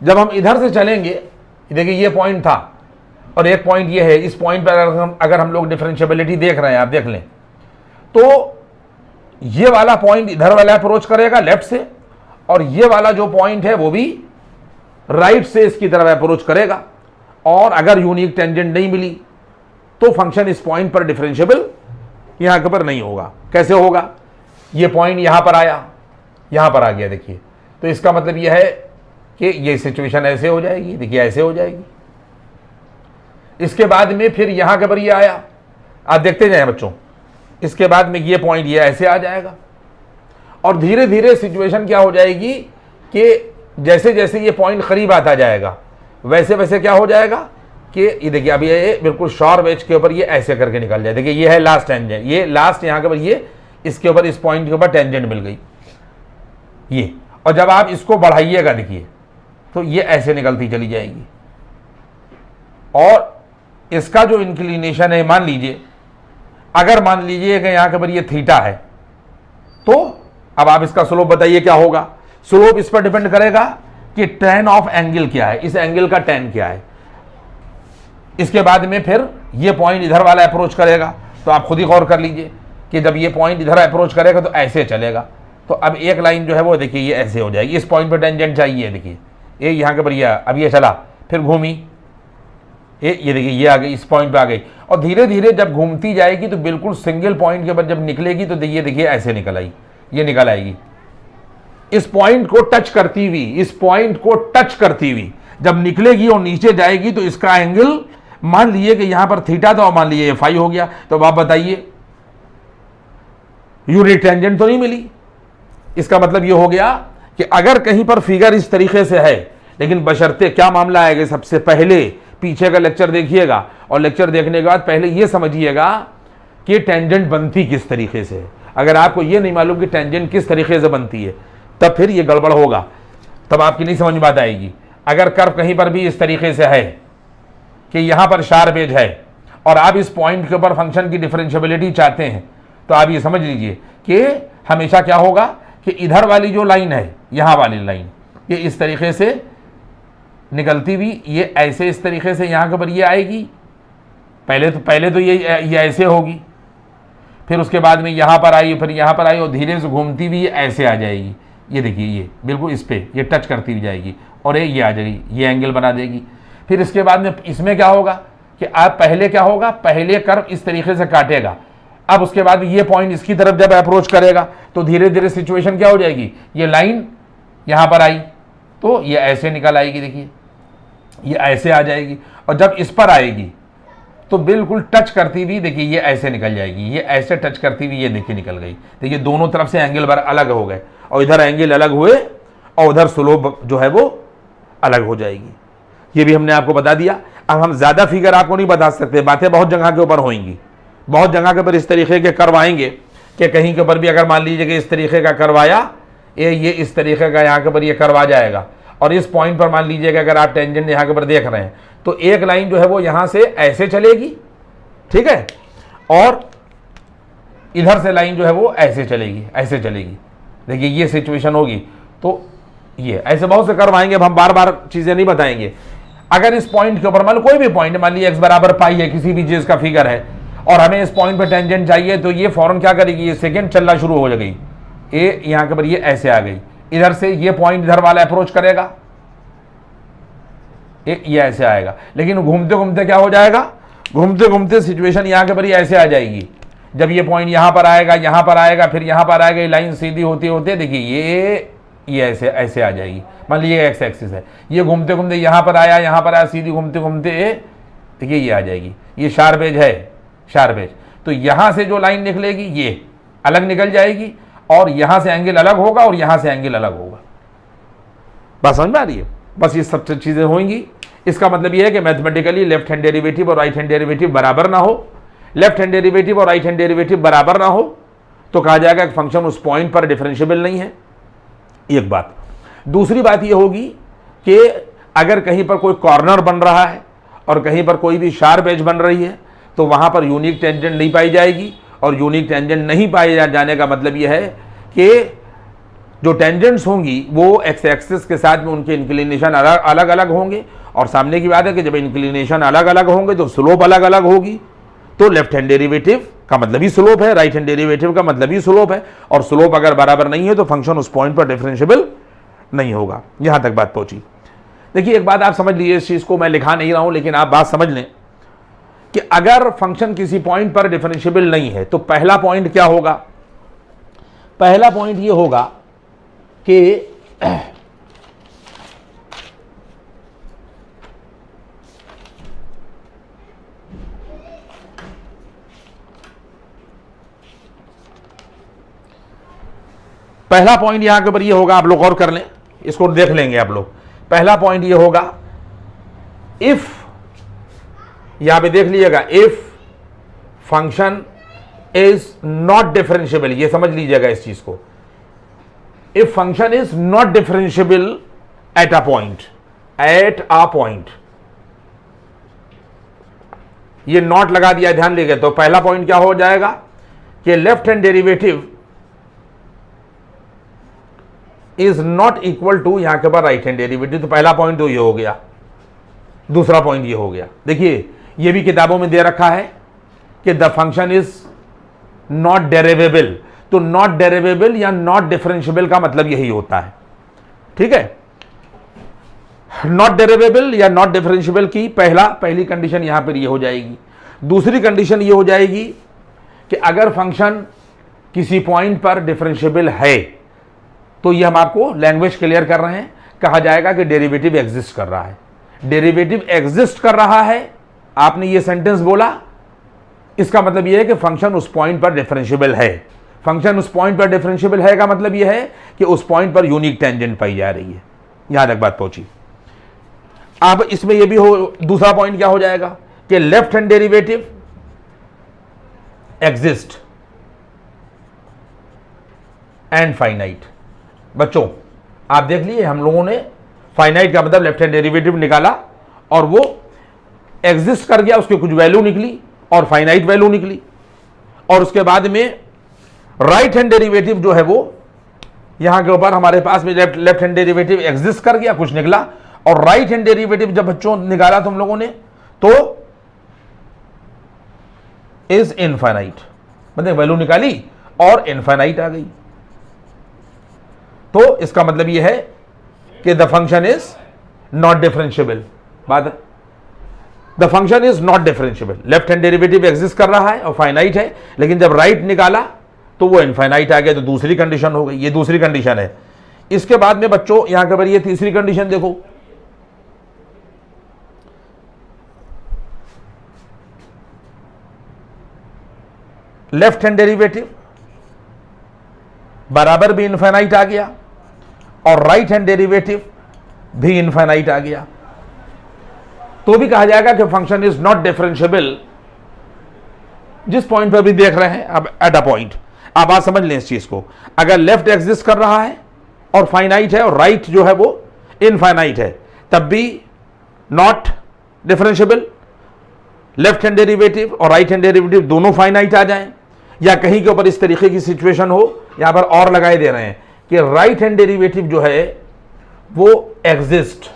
जब हम इधर से चलेंगे, देखिए ये पॉइंट था और एक पॉइंट ये है, इस पॉइंट पर अगर हम लोग डिफरेंशिएबिलिटी देख रहे हैं, आप देख लें, तो ये वाला पॉइंट इधर वाला अप्रोच करेगा लेफ्ट से, और ये वाला जो पॉइंट है वो भी राइट से इसकी तरफ अप्रोच करेगा। और अगर यूनिक टेंजेंट नहीं मिली तो फंक्शन इस पॉइंट पर डिफरेंशिएबल यहां के पर नहीं होगा। कैसे होगा, ये पॉइंट यहां पर आया, यहां पर आ गया, देखिए, तो इसका मतलब यह है कि ये सिचुएशन ऐसे हो जाएगी, देखिए ऐसे हो जाएगी। इसके बाद में फिर यहां के पर ये आया, आप देखते जाए बच्चों, इसके बाद में ये पॉइंट ये ऐसे आ जाएगा, और धीरे धीरे सिचुएशन क्या हो जाएगी कि जैसे जैसे ये पॉइंट करीब आता जाएगा वैसे वैसे क्या हो जाएगा कि ये देखिए अभी ये बिल्कुल शॉर्प एज के ऊपर ये ऐसे करके निकल जाए। देखिए ये है लास्ट टेंजेंट, ये लास्ट यहाँ के ऊपर ये इसके ऊपर इस पॉइंट के ऊपर टेंजेंट मिल गई ये, और जब आप इसको बढ़ाइएगा देखिए तो ये ऐसे निकलती चली जाएगी। और इसका जो इंक्लिनेशन है, मान लीजिए अगर मान लीजिए कि यहाँ के ऊपर ये थीटा है, तो अब आप इसका स्लोप बताइए क्या होगा। स्लोप इस पर डिपेंड करेगा कि tan ऑफ एंगल क्या है, इस एंगल का tan क्या है। इसके बाद में फिर ये पॉइंट इधर वाला अप्रोच करेगा, तो आप खुद ही गौर कर लीजिए कि जब ये पॉइंट इधर अप्रोच करेगा तो ऐसे चलेगा। तो अब एक लाइन जो है वो देखिए ये ऐसे हो जाएगी, इस पॉइंट पर टेंजेंट चाहिए, देखिए ये यहाँ के पर ये अब ये चला, फिर घूमी, ये देखिए ये आ गई, इस पॉइंट पे आ गई, और धीरे धीरे जब घूमती जाएगी तो बिल्कुल सिंगल पॉइंट के ऊपर जब निकलेगी तो देखिए ऐसे निकल आई, ये निकल आएगी। इस पॉइंट को टच करती हुई, इस पॉइंट को टच करती हुई जब निकलेगी और नीचे जाएगी तो इसका एंगल मान लीजिए कि यहां पर थीटा था और मान लीजिए फाई हो गया। तो अब आप बताइए यूनिट टेंजेंट तो नहीं मिली। इसका मतलब ये हो गया कि अगर कहीं पर फिगर इस तरीके से है, लेकिन बशर्ते क्या मामला आएगा, सबसे पहले पीछे का लेक्चर देखिएगा और लेक्चर देखने के बाद पहले ये समझिएगा कि टेंजेंट बनती किस तरीके से है। अगर आपको ये नहीं मालूम कि टेंजेंट किस तरीके से बनती है तब फिर ये गड़बड़ होगा, तब आपकी नहीं समझ में बात आएगी। अगर कर्व कहीं पर भी इस तरीके से है कि यहां पर शार्प एज है और आप इस पॉइंट के ऊपर फंक्शन की डिफरेंशियबिलिटी चाहते हैं, तो आप ये समझ लीजिए कि हमेशा क्या होगा कि इधर वाली जो लाइन है, यहां वाली लाइन, ये इस तरीके से निकलती हुई ये ऐसे इस तरीके से यहां के ऊपर ये आएगी। पहले तो ये ऐसे होगी, फिर उसके बाद में यहां पर आई, फिर यहां पर आई और धीरे से घूमती हुई ये ऐसे आ जाएगी। ये देखिए ये बिल्कुल इस पे ये टच करती हुई जाएगी और ये आ जाएगी, ये एंगल बना देगी। फिर इसके बाद में इसमें क्या होगा कि आप पहले क्या होगा, पहले कर्व इस तरीके से काटेगा, अब उसके बाद ये पॉइंट इसकी तरफ जब अप्रोच करेगा तो धीरे धीरे सिचुएशन क्या हो जाएगी, ये लाइन यहां पर आई तो ये ऐसे निकल आएगी, देखिए ये ऐसे आ जाएगी, और जब इस पर आएगी तो बिल्कुल टच करती हुई देखिए ये ऐसे निकल जाएगी, ये ऐसे टच करती हुई ये देखिए निकल गई। देखिए दोनों तरफ से एंगल बार अलग हो गए और इधर एंगल अलग हुए और उधर स्लोप जो है वो अलग हो जाएगी। ये भी हमने आपको बता दिया। अब हम ज़्यादा फिगर आपको नहीं बता सकते, बातें बहुत जगह के ऊपर होंगी, बहुत जगह के ऊपर इस तरीके के कर्व आएंगे कि कहीं के ऊपर भी अगर मान लीजिए कि इस तरीके का कर्व आया, ये इस तरीके का यहाँ के ऊपर ये कर्व आ जाएगा और इस पॉइंट पर मान लीजिएगा अगर आप टेंजेंट यहाँ के ऊपर देख रहे हैं तो एक लाइन जो है वो यहाँ से ऐसे चलेगी, ठीक है, और इधर से लाइन जो है वो ऐसे चलेगी, ऐसे चलेगी। देखिए ये सिचुएशन होगी तो ये ऐसे बहुत से कर्व आएंगे। अब हम बार बार चीज़ें नहीं बताएंगे। अगर इस पॉइंट के ऊपर मान लो कोई भी पॉइंट, मान लीजिए x बराबर पाई है, किसी भी चीज़ का फिगर है और हमें इस पॉइंट पर टेंजेंट चाहिए, तो ये फौरन क्या करेगी, ये सेकेंड चलना शुरू हो जाएगी। ये यहाँ के ऊपर ये ऐसे आ गई, इधर से ये पॉइंट इधर वाला अप्रोच करेगा, ये ऐसे आएगा, लेकिन घूमते घूमते क्या हो जाएगा, घूमते घूमते सिचुएशन यहाँ के ऊपर ऐसे आ जाएगी। जब ये पॉइंट यहाँ पर आएगा, यहाँ पर आएगा, फिर यहाँ पर आएगा, ये लाइन सीधी होते होते देखिए ये ऐसे ऐसे आ जाएगी। मान लीजिए एक्स एक्सिस है, ये घूमते घूमते यहाँ पर आया, सीधी घूमते घूमते देखिए ये आ जाएगी। ये शार्प एज है, शार्प एज, तो यहाँ से जो लाइन निकलेगी ये अलग निकल जाएगी और यहाँ से एंगल अलग होगा और यहाँ से एंगल अलग होगा। बात समझ में आ रही है? बस ये सब चीज़ें होंगी। इसका मतलब ये है कि मैथमेटिकली लेफ्ट हैंड डेरिवेटिव और राइट हैंड डेरिवेटिव बराबर ना हो, लेफ्ट हैंड डेरिवेटिव और राइट हैंड डेरिवेटिव बराबर ना हो तो कहा जाएगा कि फंक्शन उस पॉइंट पर डिफरेंशिएबल नहीं है। एक बात। दूसरी बात ये होगी कि अगर कहीं पर कोई कॉर्नर बन रहा है और कहीं पर कोई भी शार्प एज बन रही है तो वहाँ पर यूनिक टेंजेंट नहीं पाई जाएगी, और यूनिक टेंजेंट नहीं पाए जाने का मतलब ये है कि जो टेंजेंट्स होंगी वो एक्स एक्सिस के साथ में उनके इंक्लिनेशन अलग अलग होंगे, और सामने की बात है कि जब इंक्लिनेशन अलग अलग होंगे तो स्लोप अलग अलग होगी। तो लेफ्ट हैंड डेरिवेटिव का मतलब ही स्लोप है, राइट हैंड डेरिवेटिव का मतलब ही स्लोप है, और स्लोप अगर बराबर नहीं है तो फंक्शन उस पॉइंट पर डिफरेंशिएबल नहीं होगा। यहां तक बात पहुंची। देखिए एक बात आप समझ लीजिए, इस चीज को मैं लिखा नहीं रहा हूं लेकिन आप बात समझ लें कि अगर फंक्शन किसी पॉइंट पर डिफरेंशिएबल नहीं है तो पहला पॉइंट क्या होगा, पहला पॉइंट ये होगा कि पहला पॉइंट यहां के ऊपर ये होगा, आप लोग गौर कर लें, इसको देख लेंगे आप लोग। पहला पॉइंट ये होगा, इफ, यहां पे देख लीजिएगा, if function is not differentiable, ये समझ लीजिएगा इस चीज को, if function is not differentiable at a point, at a point, ये नॉट लगा दिया, ध्यान देंगे। तो पहला पॉइंट क्या हो जाएगा कि left hand derivative is not equal to, यहां के ऊपर राइट हैंड डेरिवेटिव। तो पहला पॉइंट तो ये हो गया, दूसरा पॉइंट ये हो गया। देखिए ये भी किताबों में दे रखा है कि द फंक्शन इज नॉट डेरिवेबल। तो नॉट डेरिवेबल या नॉट डिफरेंशिएबल का मतलब यही होता है, ठीक है। नॉट डेरिवेबल या नॉट डिफरेंशिएबल की पहली कंडीशन यहां पर ये हो जाएगी। दूसरी कंडीशन ये हो जाएगी कि अगर फंक्शन किसी पॉइंट पर डिफरेंशिएबल है तो ये हम आपको लैंग्वेज क्लियर कर रहे हैं, कहा जाएगा कि डेरिवेटिव एग्जिस्ट कर रहा है। डेरिवेटिव एग्जिस्ट कर रहा है, आपने ये सेंटेंस बोला, इसका मतलब ये है कि फंक्शन उस पॉइंट पर डिफरेंशिएबल है। फंक्शन उस पॉइंट पर डिफरेंशिएबल है का मतलब ये है कि उस पॉइंट पर यूनिक टेंजेंट पाई जा रही है। यहां तक बात पहुंची। अब इसमें यह भी हो, दूसरा पॉइंट क्या हो जाएगा कि left hand derivative exist and finite. बच्चों आप देख लिए, हम लोगों ने फाइनाइट का मतलब लेफ्ट हैंड डेरिवेटिव निकाला और वो एग्जिस्ट कर गया, उसकी कुछ वैल्यू निकली और फाइनाइट वैल्यू निकली। और उसके बाद में राइट हैंड डेरिवेटिव जो है वो यहां के ऊपर हमारे पास में लेफ्ट हैंड डेरिवेटिव एग्जिस्ट कर गया, कुछ निकला। और राइट हैंड डेरिवेटिव जब बच्चों निकाला तुम लोगों ने तो इज इनफाइनाइट, मतलब वैल्यू निकाली और इनफाइनाइट आ गई। तो इसका मतलब यह है कि the function is not differentiable. बात, the function is not differentiable. Left hand derivative exist कर रहा है और फाइनाइट है, लेकिन जब राइट निकाला तो वो इनफाइनाइट आ गया। तो दूसरी कंडीशन हो गई, ये दूसरी कंडीशन है। इसके बाद में बच्चों यहां पर ये तीसरी कंडीशन देखो, लेफ्ट हैंड डेरिवेटिव बराबर भी इनफाइनाइट आ गया और राइट हैंड डेरिवेटिव भी इनफाइनाइट आ गया, तो भी कहा जाएगा कि फंक्शन इज नॉट डिफरेंशिएबल। जिस पॉइंट पर भी देख रहे हैं अब एट अ पॉइंट, आप बात समझ लें इस चीज को। अगर लेफ्ट एग्जिस्ट कर रहा है और फाइनाइट है और राइट जो है वो इनफाइनाइट है, तब भी not differentiable. Left hand derivative और राइट हैंड डेरिवेटिव दोनों फाइनाइट आ जाएं, या कहीं के ऊपर इस तरीके की सिचुएशन हो, यहां पर और लगाए दे रहे हैं कि राइट हैंड डेरिवेटिव जो है वो एग्जिस्ट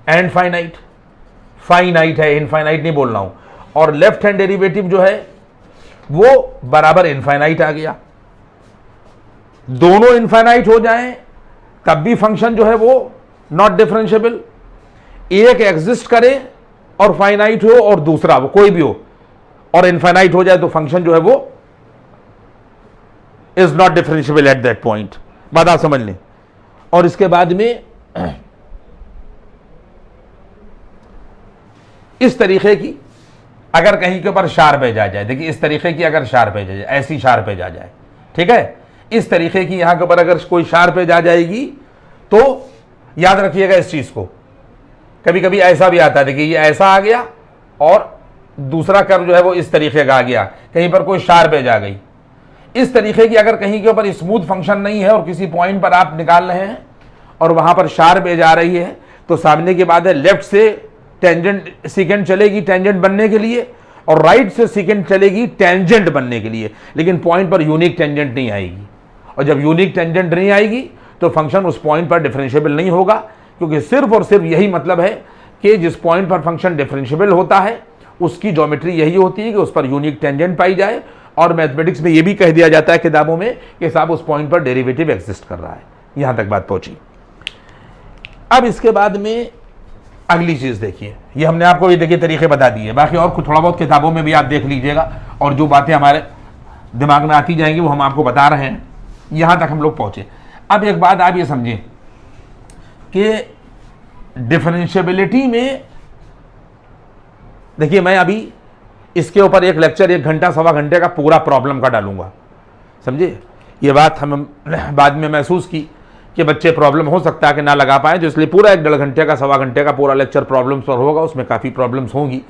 एंड फाइनाइट, फाइनाइट है, इनफाइनाइट नहीं बोल रहा हूं, और लेफ्ट हैंड डेरिवेटिव जो है वो बराबर इनफाइनाइट आ गया। दोनों इनफाइनाइट हो जाएं तब भी फंक्शन जो है वो नॉट डिफरेंशिएबल। एक एग्जिस्ट करे और फाइनाइट हो और दूसरा वो कोई भी हो और इनफाइनाइट हो जाए तो फंक्शन जो है वो is not differentiable at that point. बात आप समझ लें। और इसके बाद में इस तरीके की अगर कहीं के ऊपर शार्प एज आ जाए, देखिए इस तरीके की अगर शार्प एज आ जाए, ऐसी शार्प एज आ जाए, ठीक है, इस तरीके की यहां के ऊपर अगर कोई शार्प एज आ जाएगी तो याद रखिएगा इस चीज को। कभी कभी ऐसा भी आता है, देखिए ये ऐसा आ गया और दूसरा कर्व जो है वो इस तरीके का आ गया, कहीं पर कोई शार्प एज आ गई। इस तरीके की अगर कहीं के ऊपर स्मूथ फंक्शन नहीं है और किसी पॉइंट पर आप निकाल रहे हैं और वहां पर शार्प एज आ रही है, तो सामने की बात है लेफ्ट से टेंजेंट सीकेंट चलेगी टेंजेंट बनने के लिए और राइट से सीकेंट चलेगी टेंजेंट बनने के लिए, लेकिन पॉइंट पर यूनिक टेंजेंट नहीं आएगी। और जब यूनिक टेंजेंट नहीं आएगी तो फंक्शन उस पॉइंट पर डिफरेंशिएबल नहीं होगा, क्योंकि सिर्फ और सिर्फ यही मतलब है कि जिस पॉइंट पर फंक्शन डिफरेंशिएबल होता है उसकी ज्योमेट्री यही होती है कि उस पर यूनिक टेंजेंट पाई जाए। और मैथमेटिक्स में यह भी कह दिया जाता है किताबों में कि साहब उस पॉइंट पर डेरिवेटिव एग्जिस्ट कर रहा है। यहां तक बात पहुंची। अब इसके बाद में अगली चीज देखिए, ये हमने आपको ये देखिए तरीके बता दिए, बाकी और कुछ थोड़ा बहुत किताबों में भी आप देख लीजिएगा और जो बातें हमारे दिमाग में आती जाएंगी वो हम आपको बता रहे हैं। यहां तक हम लोग पहुंचे। अब एक बात आप ये समझें कि डिफरेंशिएबिलिटी में देखिए, मैं अभी इसके ऊपर एक लेक्चर 1 घंटा सवा घंटे का पूरा प्रॉब्लम का डालूंगा, समझे। ये बात हम बाद में महसूस की कि बच्चे प्रॉब्लम हो सकता है कि ना लगा पाए, तो इसलिए पूरा 1-1.5 घंटे का सवा घंटे का पूरा लेक्चर प्रॉब्लम्स पर होगा। उसमें काफ़ी प्रॉब्लम्स होंगी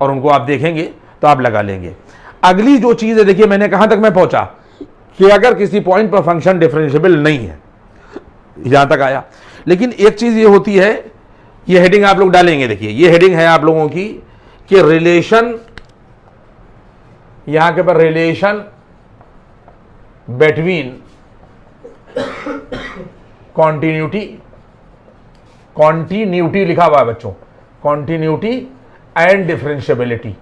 और उनको आप देखेंगे तो आप लगा लेंगे। अगली जो चीज़ है, देखिए मैंने कहाँ तक मैं पहुँचा कि अगर किसी पॉइंट पर फंक्शन डिफरेंशिएबल नहीं है, यहाँ तक आया। लेकिन एक चीज़ ये होती है, ये हेडिंग आप लोग डालेंगे, देखिए ये हेडिंग है आप लोगों की कि रिलेशन, यहाँ के पर रिलेशन बिटवीन कॉन्टिन्यूटी, कॉन्टिन्यूटी लिखा हुआ है बच्चों, continuity and differentiability,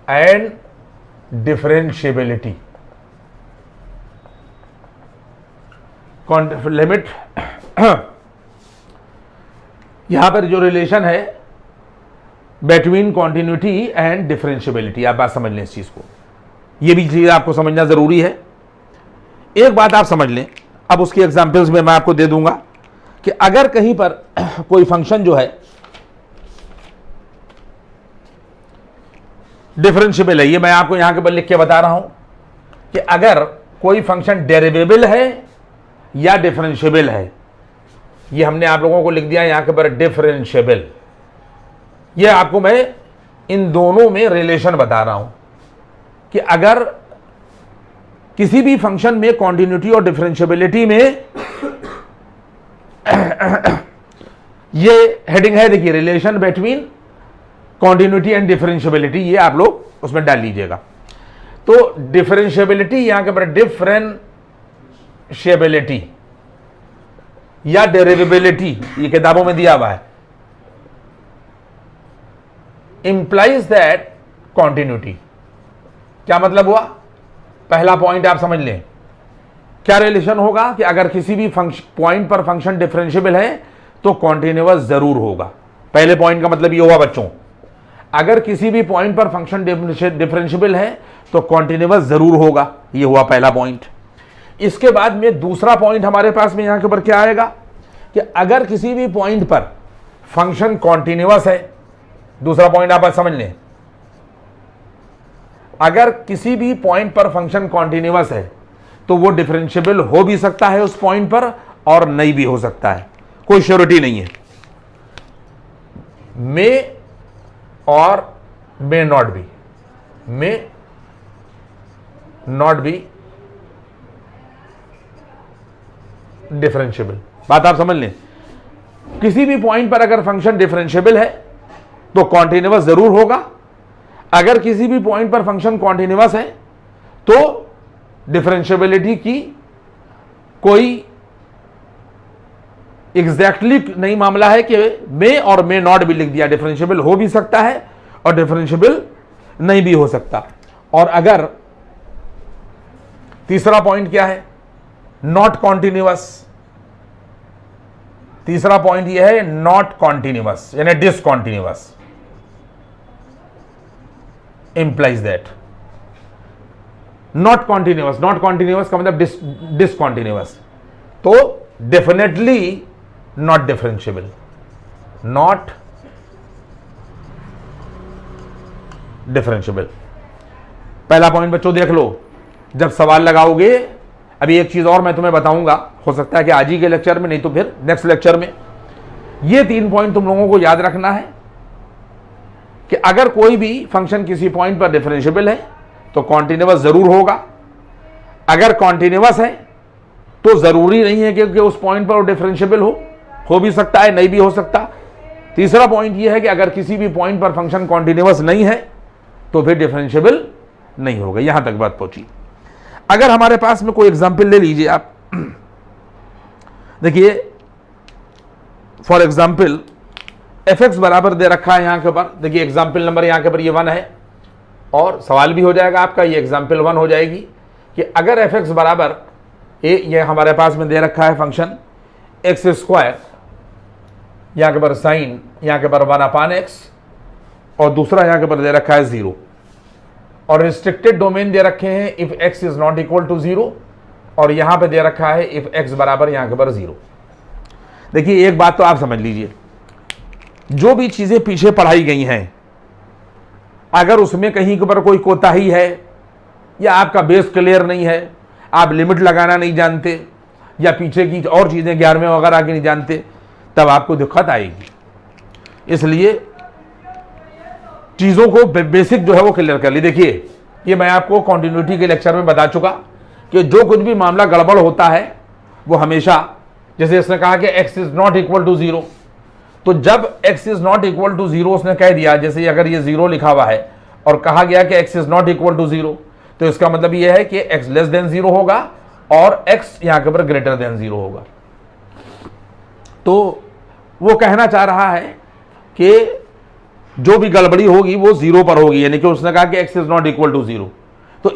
and differentiability. Limit यहां पर जो रिलेशन है बिटवीन कॉन्टिन्यूटी एंड डिफरेंशिएबिलिटी, आप बात समझ लें इस चीज को, ये भी चीज आपको समझना जरूरी है। एक बात आप समझ लें, अब उसकी एग्जांपल्स में मैं आपको दे दूंगा कि अगर कहीं पर कोई फंक्शन जो है डिफरेंशिएबल है, ये मैं आपको यहां के ऊपर लिख के बता रहा हूं कि अगर कोई फंक्शन डेरिवेबल है या डिफरेंशिएबल है, ये हमने आप लोगों को लिख दिया यहां के ऊपर डिफरेंशिएबल। ये आपको मैं इन दोनों में रिलेशन बता रहा हूं कि अगर किसी भी फंक्शन में कॉन्टिन्यूटी और डिफरेंशिएबिलिटी में ये हेडिंग है, देखिए relation between continuity and differentiability, ये आप लोग उसमें डाल लीजिएगा। तो डिफरेंशिएबिलिटी यहां के ऊपर डिफरेंशिएबिलिटी या डेरिवेबिलिटी, ये किताबों में दिया हुआ है, इंप्लाइज दैट कॉन्टिन्यूटी। क्या मतलब हुआ? पहला पॉइंट आप समझ लें, क्या रिलेशन होगा कि अगर किसी भी पॉइंट पर फंक्शन डिफरेंशिएबल है तो कॉन्टिन्यूअस जरूर होगा। पहले पॉइंट का मतलब ये हुआ बच्चों, अगर किसी भी पॉइंट पर फंक्शन डिफरेंशिएबल है तो कॉन्टिन्यूअस जरूर होगा, ये हुआ पहला पॉइंट। इसके बाद में दूसरा पॉइंट हमारे पास में यहां के ऊपर क्या आएगा कि अगर किसी भी पॉइंट पर फंक्शन कॉन्टिन्यूअस है, दूसरा पॉइंट आप समझ लें, अगर किसी भी पॉइंट पर फंक्शन कॉन्टिन्यूअस है तो वो डिफरेंशिएबल हो भी सकता है उस पॉइंट पर और नहीं भी हो सकता है, कोई श्योरिटी नहीं है। मे और may not be, may not be differentiable. बात आप समझ लें, किसी भी पॉइंट पर अगर फंक्शन डिफरेंशिएबल है तो कॉन्टिन्यूअस जरूर होगा, अगर किसी भी पॉइंट पर फंक्शन कॉन्टिन्यूअस है तो डिफरेंशिएबिलिटी की कोई एग्जैक्टली नहीं मामला है कि मे और मे नॉट भी लिख दिया, डिफरेंशिएबल हो भी सकता है और डिफरेंशिएबल नहीं भी हो सकता। और अगर तीसरा पॉइंट क्या है, नॉट कॉन्टिन्यूअस, तीसरा पॉइंट यह है नॉट कॉन्टिन्यूअस यानी discontinuous, implies that not continuous, not continuous का मतलब डिसकॉन्टिन्यूअस, तो definitely not differentiable, not differentiable. पहला पॉइंट बच्चों देख लो, जब सवाल लगाओगे, अभी एक चीज और मैं तुम्हें बताऊंगा, हो सकता है कि आज ही के लेक्चर में, नहीं तो फिर नेक्स्ट लेक्चर में। ये 3 पॉइंट तुम लोगों को याद रखना है कि अगर कोई भी फंक्शन किसी पॉइंट पर डिफरेंशिएबल है तो कॉन्टिन्यूअस जरूर होगा, अगर कॉन्टिन्यूअस है तो जरूरी नहीं है कि उस पॉइंट पर वो डिफरेंशिएबल हो भी सकता है, नहीं भी हो सकता। तीसरा पॉइंट ये है कि अगर किसी भी पॉइंट पर फंक्शन कॉन्टिन्यूअस नहीं है तो फिर डिफरेंशिएबल नहीं होगा। यहां तक बात पहुंची। अगर हमारे पास में कोई एग्जाम्पल ले लीजिए आप, देखिए फॉर एग्जाम्पल एफ बराबर दे रखा है यहां के ऊपर, देखिए एग्जाम्पल नंबर यहां के ऊपर ये 1 है और सवाल भी हो जाएगा आपका, ये एग्जाम्पल 1 हो जाएगी कि अगर एफ बराबर ये हमारे पास में दे रखा है फंक्शन एक्स स्क्वायर, यहां के ऊपर साइन यहां के ऊपर 1/x और दूसरा यहां के ऊपर दे रखा है 0 और रिस्ट्रिक्टेड डोमेन दे रखे हैं if x is not equal to 0 और यहां पे दे रखा है इफ x बराबर यहां के ऊपर 0। देखिए एक बात तो आप समझ लीजिए, जो भी चीजें पीछे पढ़ाई गई हैं अगर उसमें कहीं के ऊपर कोई कोताही है या आपका बेस क्लियर नहीं है, आप लिमिट लगाना नहीं जानते या पीछे की और चीजें 11वें वगैरह की नहीं जानते, तब आपको दिक्कत आएगी। इसलिए चीजों को बेसिक जो है वो क्लियर कर ली। देखिए ये मैं आपको कॉन्टिन्यूटी के लेक्चर में बता चुका कि जो कुछ भी मामला गड़बड़ होता है वो हमेशा, जैसे इसने कहा कि x is not equal to 0, तो जब x is not equal to 0 उसने कह दिया, जैसे अगर ये 0 लिखा हुआ है और कहा गया कि x is not equal to 0, तो इसका मतलब ये है कि x लेस देन 0 होगा और x यहां के ऊपर ग्रेटर देन 0 होगा। तो वो कहना चाह रहा है कि जो भी गड़बड़ी होगी वो जीरो पर होगी, यानी कि उसने कहा कि X is not equal to zero. तो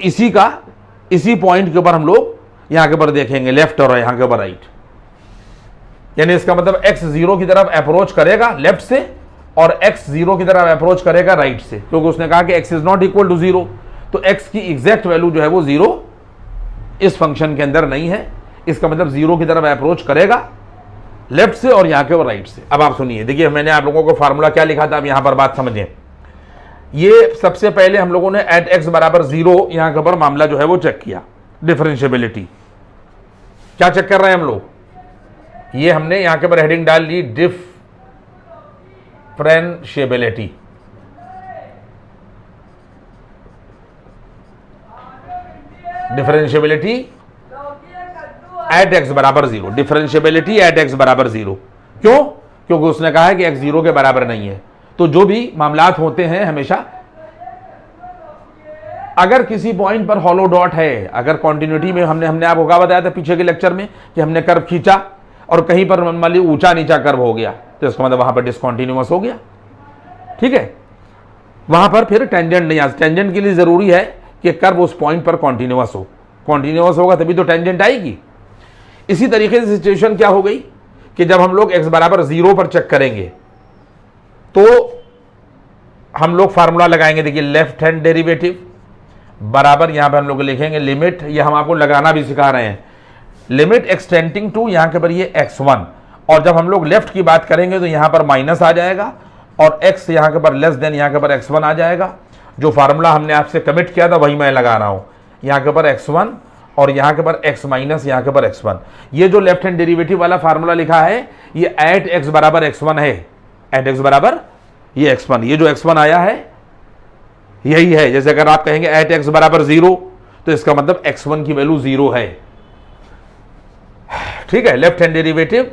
इसी पॉइंट के ऊपर हम लोग यहां के ऊपर देखेंगे लेफ्ट और यहां के ऊपर राइट, यानी इसका मतलब एक्स जीरो की तरफ अप्रोच करेगा लेफ्ट से और एक्स जीरो की तरफ अप्रोच करेगा राइट से, क्योंकि उसने कहा कि X is not equal to zero. तो एक्स की एग्जैक्ट वैल्यू जो है वो जीरो इस फंक्शन के अंदर नहीं है, इसका मतलब जीरो की तरफ अप्रोच करेगा लेफ्ट से और यहां के ऊपर राइट से। अब आप सुनिए, देखिए मैंने आप लोगों को फार्मूला क्या लिखा था, अब यहां पर बात समझें। ये सबसे पहले हम लोगों ने एट एक्स बराबर जीरो यहां के ऊपर मामला जो है वो चेक किया, डिफरेंशिएबिलिटी। क्या चेक कर रहे हैं हम लोग, ये हमने यहां के ऊपर हेडिंग डाल ली डिफरेंशिएबिलिटी। डिफरेंशिएबिलिटी एट एक्स बराबर जीरो, डिफरेंशिएबिलिटी एट एक्स बराबर जीरो। क्यों? क्योंकि उसने कहा है कि एक्स जीरो के बराबर नहीं है। तो जो भी मामलात होते हैं हमेशा, अगर किसी पॉइंट पर हॉलो डॉट है, अगर कॉन्टिन्यूटी में हमने आपको क्या बताया था पीछे के लेक्चर में कि हमने कर्व खींचा और कहीं पर मान ली ऊंचा नीचा कर्व हो गया, तो इसका मतलब वहां पर डिसकॉन्टिन्यूअस हो गया। ठीक है, वहां पर फिर टेंजेंट नहीं आ, टेंजेंट के लिए जरूरी है कि कर्व उस पॉइंट पर कॉन्टिन्यूअस हो, कॉन्टिन्यूअस होगा तभी तो टेंजेंट आएगी। इसी तरीके से सिचुएशन क्या हो गई कि जब हम लोग x बराबर जीरो पर चेक करेंगे तो हम लोग फार्मूला लगाएंगे। देखिए लेफ्ट हैंड डेरिवेटिव बराबर यहां पर हम लोग लिखेंगे लिमिट, ये हम आपको लगाना भी सिखा रहे हैं, लिमिट एक्सटेंडिंग टू यहां के पर ये x1, और जब हम लोग लेफ्ट की बात करेंगे तो यहां पर माइनस आ जाएगा और x यहां के पर लेस देन यहां के पर x1 आ जाएगा। जो फार्मूला हमने आपसे कमिट किया था वही मैं लगा रहा हूं, यहां के पर x1 और यहां के पर x माइनस यहां के पर x1। ये जो लेफ्ट हैंड डेरिवेटिव वाला फार्मूला लिखा है ये एट x बराबर x1 है, एट x बराबर ये x1, ये जो x1 आया है यही है। जैसे अगर आप कहेंगे एट x बराबर जीरो तो इसका मतलब x1 की वैल्यू जीरो है। ठीक है, लेफ्ट हैंड डेरिवेटिव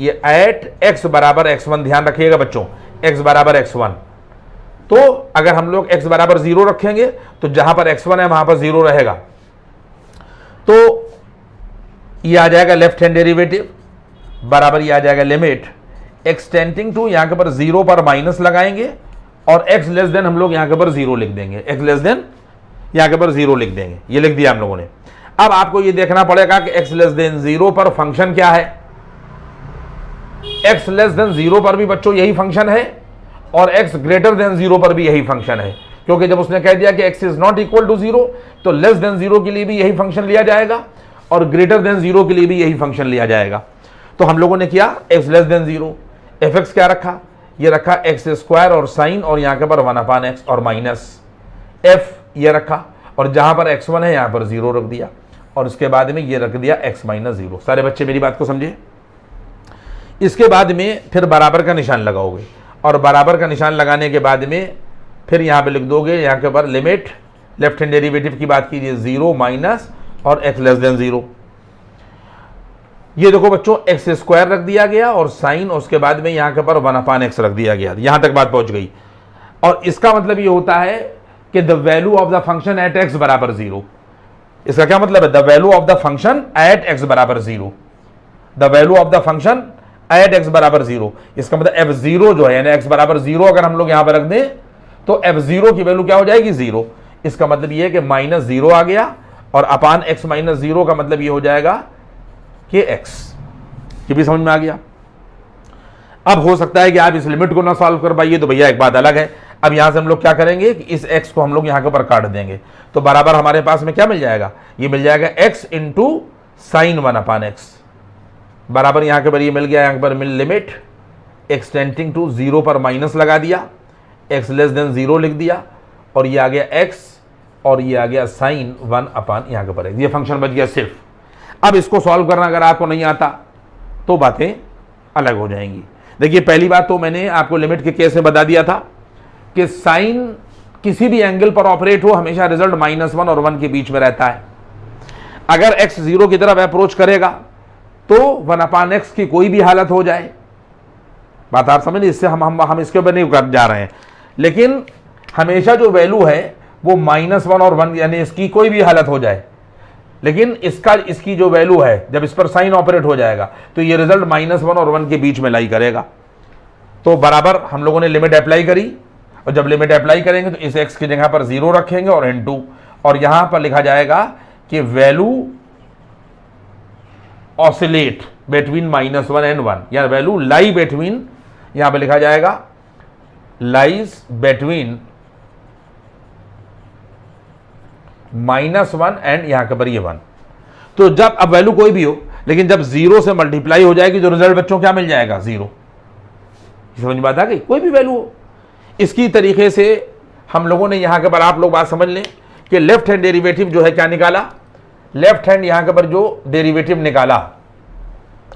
ये एट x बराबर x1, ध्यान रखिएगा बच्चों, x बराबर x1। तो अगर हम लोग x बराबर जीरो रखेंगे तो जहां पर x1 है वहां पर जीरो रहेगा, तो ये आ जाएगा लेफ्ट हैंड डेरिवेटिव बराबर ये आ जाएगा लिमिट एक्सटेंडिंग टू यहां के पर जीरो पर माइनस लगाएंगे और x लेस देन हम लोग यहां के पर जीरो लिख देंगे, x लेस देन यहां के पर जीरो लिख देंगे, ये लिख दिया हम लोगों ने। अब आपको ये देखना पड़ेगा कि x लेस देन जीरो पर फंक्शन क्या है। x लेस देन जीरो पर भी बच्चों यही फंक्शन है और x ग्रेटर देन जीरो पर भी यही फंक्शन है, क्योंकि जब उसने कह दिया कि x is not equal to zero तो लेस देन जीरो के लिए भी यही फंक्शन लिया जाएगा और ग्रेटर देन जीरो के लिए भी यही फंक्शन लिया जाएगा। तो हम लोगों ने किया x less than zero, F x क्या रखा, ये रखा एक्स स्क्वायर और साइन और यहाँ के पर 1/x और माइनस f ये रखा, और जहां पर x1 है यहां पर जीरो रख दिया और उसके बाद में ये रख दिया x माइनस जीरो। सारे बच्चे मेरी बात को समझे। इसके बाद में फिर बराबर का निशान लगाओगे और बराबर का निशान लगाने के बाद में फिर यहाँ पे लिख दोगे यहाँ के ऊपर लिमिट लेफ्ट हैंड डेरिवेटिव की बात कीजिए जीरो माइनस और x लेस देन जीरो। ये देखो बच्चों एक्स स्क्वायर रख दिया गया और साइन, उसके बाद में यहाँ के ऊपर 1/x रख दिया गया। यहां तक बात पहुंच गई, और इसका मतलब ये होता है कि the value of the function at x बराबर जीरो। इसका क्या मतलब है, the value of the function at x बराबर zero, the value of the function at x बराबर जीरो। इसका मतलब f0 जो है यानी x बराबर जीरो अगर हम लोग यहां पर रख दें तो f0 की वैल्यू क्या हो जाएगी, जीरो। इसका मतलब ये है कि माइनस जीरो आ गया और अपान x माइनस जीरो का मतलब ये हो जाएगा कि x। ये भी समझ में आ गया। अब हो सकता है कि आप इस लिमिट को ना सॉल्व कर पाइए, तो भैया एक बात अलग है। अब यहां से हम लोग क्या करेंगे कि इस x को हम लोग यहां के ऊपर काट देंगे, तो बराबर हमारे पास में क्या मिल जाएगा, ये मिल जाएगा x इंटू साइन 1/x बराबर यहां के ऊपर ये मिल गया, यहां पर मिल लिमिट एक्सटेंडिंग टू जीरो पर माइनस लगा दिया, x लेस देन जीरो लिख दिया और ये आ गया x और ये आ गया साइन 1/, यहां के ऊपर ये फंक्शन बच गया सिर्फ। अब इसको सॉल्व करना अगर आपको नहीं आता तो बातें अलग हो जाएंगी। देखिए पहली बात तो मैंने आपको लिमिट के केस में बता दिया था कि साइन किसी भी एंगल पर ऑपरेट हो हमेशा रिजल्ट -1 और 1 के बीच में रहता है। अगर x जीरो की तरफ अप्रोच करेगा तो 1/x की कोई भी हालत हो जाए, बात आप समझ, इससे हम इसके ऊपर नहीं कर जा रहे हैं, लेकिन हमेशा जो वैल्यू है वो -1 और 1 यानी इसकी कोई भी हालत हो जाए लेकिन इसकी जो वैल्यू है, जब इस पर साइन ऑपरेट हो जाएगा तो ये रिजल्ट -1 और 1 के बीच में लाई करेगा। तो बराबर हम लोगों ने लिमिट अप्लाई करी, और जब लिमिट अप्लाई करेंगे तो इस x की जगह पर 0 रखेंगे और इनटू, और यहां पर लिखा जाएगा कि वैल्यू ऑसिलेट बिटवीन -1 एंड 1, या वैल्यू लाई बिटवीन, यहां पर लिखा जाएगा लाइज बिटवीन -1 एंड यहां के पर ये 1। तो जब अब वैल्यू कोई भी हो, लेकिन जब 0 से मल्टीप्लाई हो जाएगी तो रिजल्ट बच्चों क्या मिल जाएगा? 0। समझ में बात आ गई? कोई भी वैल्यू हो। इसकी तरीके से हम लोगों ने यहां के पर, आप लोग बात समझ लें कि लेफ्ट हैंड डेरिवेटिव जो है क्या निकाला, लेफ्ट हैंड यहां के पर जो डेरिवेटिव निकाला,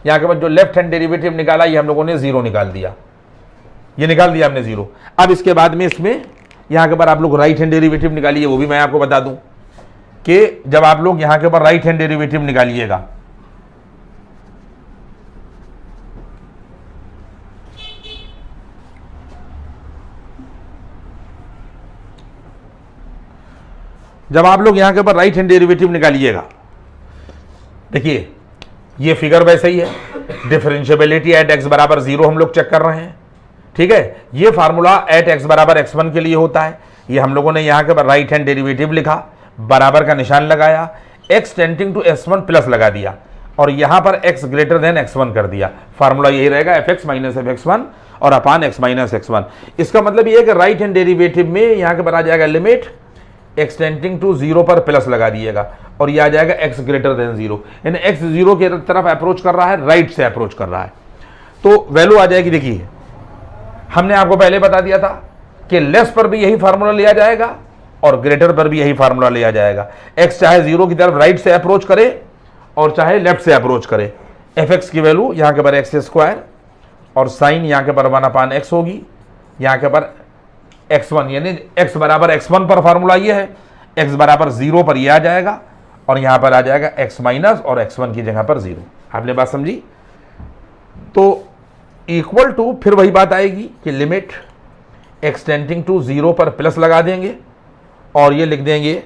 यहां के पर जो लेफ्ट हैंड डेरिवेटिव निकाला, ये हम लोगों ने 0 निकाल दिया, ये निकाल दिया हमने 0। अब इसके बाद में इसमें यहां के पर आप लोग राइट हैंड डेरिवेटिव निकालिए, वो भी मैं आपको बता दूं कि जब आप लोग यहां के ऊपर राइट हैंड डेरिवेटिव निकालिएगा, जब आप लोग यहां के ऊपर राइट हैंड डेरिवेटिव निकालिएगा, देखिए ये फिगर वैसे ही है, डिफरेंशिएबिलिटी एट x बराबर 0 हम लोग चेक कर रहे हैं, ठीक है। ये फार्मूला एट x बराबर x1 के लिए होता है। ये हम लोगों ने यहां के ऊपर राइट हैंड डेरिवेटिव लिखा, बराबर का निशान लगाया, x tending to x1 plus लगा दिया, और यहां पर x ग्रेटर देन x1 कर दिया। फार्मूला यही रहेगा fx माइनस fx1 और अपान x माइनस x1। इसका मतलब ये है कि राइट हैंड डेरिवेटिव में यहां के पर आ जाएगा लिमिट x टेंडिंग टू 0 पर प्लस लगा दिएगा, और ये आ जाएगा x ग्रेटर देन 0, यानी x 0 की तरफ अप्रोच कर रहा है, राइट से अप्रोच कर रहा है, तो वैल्यू आ जाएगी। देखिए हमने आपको पहले बता दिया था कि लेस पर भी यही फार्मूला लिया जाएगा और ग्रेटर पर भी यही फार्मूला लिया जाएगा। x चाहे 0 की तरफ राइट से अप्रोच करे और चाहे लेफ्ट से अप्रोच करे। fx की वैल्यू यहां के पर x² और साइन यहां के पर 1/x होगी, यहां के पर x1, यानी x बराबर x1 पर फार्मूला ये है, x बराबर 0 पर ये आ जाएगा, और यहां पर आ जाएगा x माइनस और x1 की जगह पर 0। आपने बात समझी? तो इक्वल टू फिर वही बात आएगी कि लिमिट x टेंडिंग टू 0 पर प्लस लगा देंगे, और ये लिख देंगे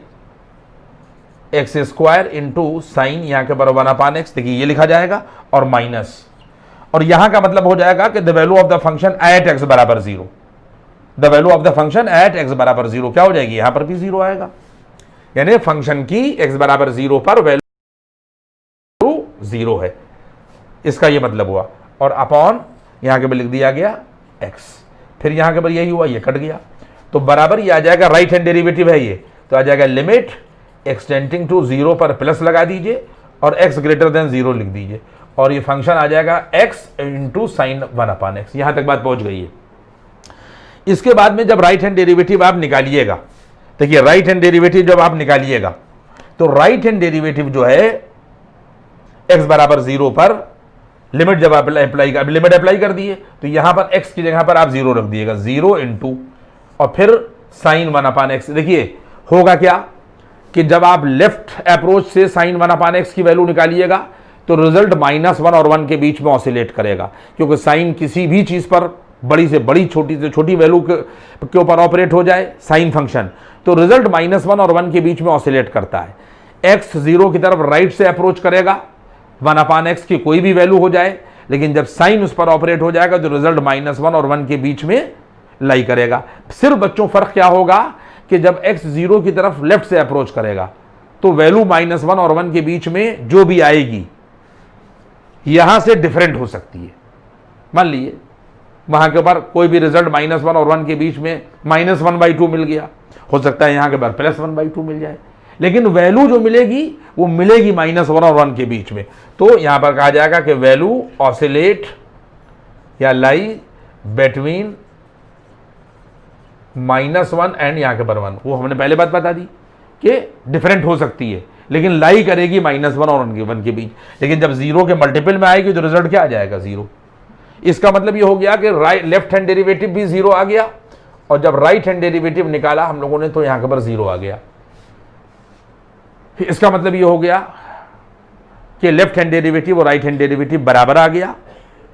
x² इंटू साइन यहां के पर 1/x, देखिए ये लिखा जाएगा, और माइनस, और यहां का मतलब हो जाएगा कि the value of the function at x बराबर 0, the value of the function at x बराबर 0 क्या हो जाएगी? यहां पर भी 0 आएगा, यानी फंक्शन की x बराबर 0 पर वैल्यू 0 है, इसका ये मतलब हुआ। और अपॉन यहां के पर लिख दिया गया x, फिर यहां के पर यही हुआ, ये कट गया, तो बराबर ये आ जाएगा, राइट हैंड डेरिवेटिव है ये, तो आ जाएगा लिमिट x टेंडिंग टू 0 पर प्लस लगा दीजिए और x ग्रेटर देन 0 लिख दीजिए, और ये फंक्शन आ जाएगा x इंटू साइन 1/x। यहां तक बात पहुंच गई है। इसके बाद में जब राइट हैंड डेरिवेटिव आप निकालिएगा, देखिए राइट हैंड डेरिवेटिव जब आप निकालिएगा तो राइट हैंड डेरिवेटिव जो है x बराबर 0 पर लिमिट जब आप लिमिट अप्लाई कर दिए तो यहां पर x की जगह पर आप 0 रख दिएगा, 0 इंटू और फिर साइन 1/x। देखिए होगा क्या कि जब आप लेफ्ट अप्रोच से साइन 1/x की वैल्यू निकालिएगा तो रिजल्ट -1 और 1 के बीच में ऑसिलेट करेगा, क्योंकि साइन किसी भी चीज पर बड़ी से बड़ी छोटी से छोटी वैल्यू के ऊपर ऑपरेट हो जाए साइन फंक्शन, तो रिजल्ट -1 और 1 के बीच में ऑसिलेट करता है। x 0 की तरफ राइट से अप्रोच करेगा 1/x की कोई भी वैल्यू हो जाए, लेकिन जब साइन उस पर ऑपरेट हो जाएगा तो रिजल्ट -1 और 1 के बीच में लाई करेगा। सिर्फ बच्चों फर्क क्या होगा कि जब x 0 की तरफ लेफ्ट से अप्रोच करेगा तो वैल्यू -1 और 1 के बीच में जो भी आएगी यहां से डिफरेंट हो सकती है। मान लीजिए वहां के ऊपर कोई भी रिजल्ट -1 और 1 के बीच में -1/2 मिल गया, हो सकता है यहां के ऊपर +1/2 मिल जाए, लेकिन वैल्यू जो मिलेगी वो मिलेगी -1 और 1 के बीच में। तो यहां पर कहा जाएगा कि वैल्यू ऑसिलेट या लाई बिटवीन -1 एंड यहां के पर 1। वो हमने पहले बात बता दी कि डिफरेंट हो सकती है, लेकिन लाई करेगी -1 और 1 के बीच, लेकिन जब 0 के मल्टीपल में आएगी तो रिजल्ट क्या आ जाएगा? 0। इसका मतलब ये हो गया कि लेफ्ट हैंड डेरिवेटिव भी 0 आ गया, और जब राइट हैंड डेरिवेटिव निकाला हम लोगों ने तो यहां पर 0 आ गया। इसका मतलब ये हो गया कि लेफ्ट हैंड डेरिवेटिव और राइट हैंड डेरिवेटिव बराबर आ गया।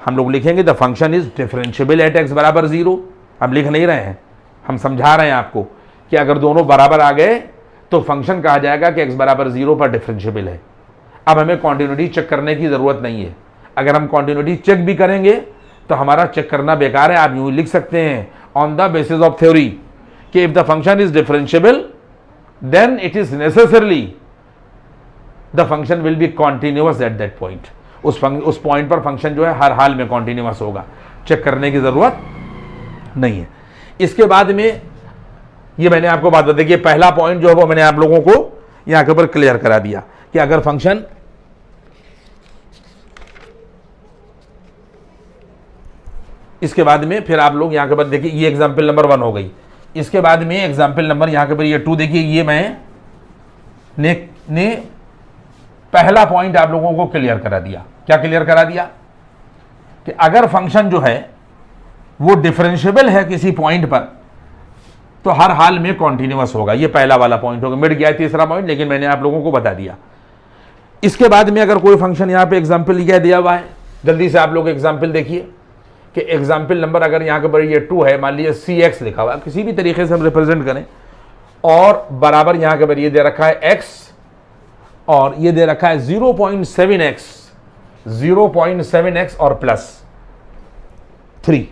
हम लोग लिखेंगे the function is differentiable eight x बराबर 0। हम लिख नहीं रहे हैं, हम समझा रहे हैं आपको कि अगर दोनों बराबर आ गए तो फंक्शन कहा जाएगा कि x बराबर 0 पर डिफरेंशिएबल है। अब हमें कॉन्टिन्यूटी चेक करने की ज़रूरत नहीं है। अगर हम कॉन्टिन्यूटी चेक भी करेंगे तो हमारा चेक करना बेकार है। आप यूँ लिख सकते हैं on the basis of theory कि if the function is differentiable then it is necessarily the function will be continuous at that point. उस पॉइंट पर फंक्शन जो है हर हाल में कॉन्टिन्यूअस होगा, चेक करने की ज़रूरत नहीं है। इसके बाद में ये मैंने आपको बात बताई कि पहला पॉइंट जो है वो मैंने आप लोगों को यहां के ऊपर क्लियर करा दिया कि अगर फंक्शन इसके बाद में फिर आप लोग यहां के ऊपर देखिए, ये एग्जाम्पल नंबर 1 हो गई। इसके बाद में एग्जाम्पल नंबर यहां के ऊपर ये 2 देखिए, ये मैं ने पहला पॉइंट आप लोगों को क्लियर करा दिया। क्या क्लियर करा दिया कि अगर फंक्शन जो है वो डिफरेंशिएबल है किसी पॉइंट पर तो हर हाल में कॉन्टिन्यूअस होगा। ये पहला वाला पॉइंट होगा। मिट गया तीसरा पॉइंट, लेकिन मैंने आप लोगों को बता दिया। इसके बाद में अगर कोई फंक्शन यहां पे एग्जांपल लिखा दिया हुआ है, जल्दी से आप लोग एग्जांपल देखिए कि एग्जांपल नंबर अगर यहां के ऊपर ये 2 है, मान लीजिए CX लिखा हुआ है, किसी भी तरीके से हम रिप्रेजेंट करें, और बराबर यहां के ऊपर ये दे रखा है x और ये दे रखा है 0.7x और प्लस 3,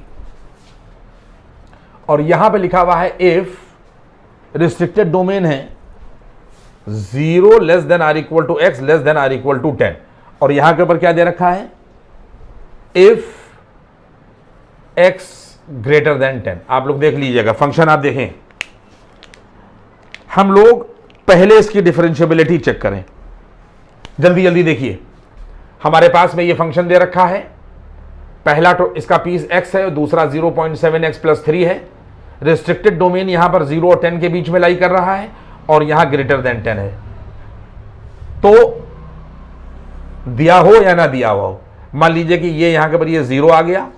और यहां पे लिखा हुआ है इफ रिस्ट्रिक्टेड डोमेन है 0 less than or equal to x less than or equal to 10, और यहां के ऊपर क्या दे रखा है इफ x ग्रेटर देन 10। आप लोग देख लीजिएगा फंक्शन, आप देखें, हम लोग पहले इसकी डिफरेंशिएबिलिटी चेक करें। जल्दी जल्दी देखिए, हमारे पास में ये फंक्शन दे रखा है, पहला तो इसका पीस x है, दूसरा 0.7x प्लस 3 है। रिस्ट्रिक्टेड डोमेन यहां पर 0 और 10 के बीच में लाई कर रहा है, और यहां ग्रेटर देन 10 है। तो दिया हो या ना दिया हुआ हो, मान लीजिए कि ये यहां के पर ये 0 आ गया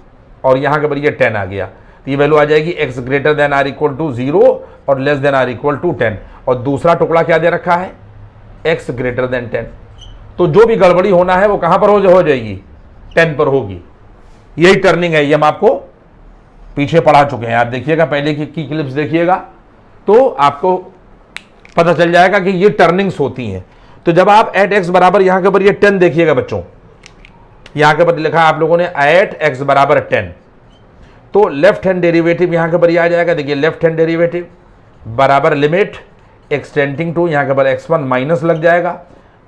और यहां के पर ये 10 आ गया, तो ये वैल्यू आ जाएगी x greater than or equal to 0 और less than or equal to 10, और दूसरा टुकड़ा क्या दे रखा है x ग्रेटर देन 10। तो जो भी गड़बड़ी होना है वो कहां पर हो जाएगी, 10 पर होगी। यही टर्निंग है, ये हम आपको पीछे पढ़ा चुके हैं। आप देखिएगा पहले की क्लिप्स देखिएगा तो आपको पता चल जाएगा कि ये टर्निंग्स होती हैं। तो जब आप एट x बराबर यहां के ऊपर ये 10 देखिएगा बच्चों, यहां के ऊपर लिखा है आप लोगों ने एट x बराबर 10, तो लेफ्ट हैंड डेरिवेटिव यहां के ऊपर आ जाएगा। देखिए लेफ्ट हैंड डेरिवेटिव बराबर लिमिट एक्सटेंडिंग टू, यहां के ऊपर x1 माइनस लग जाएगा,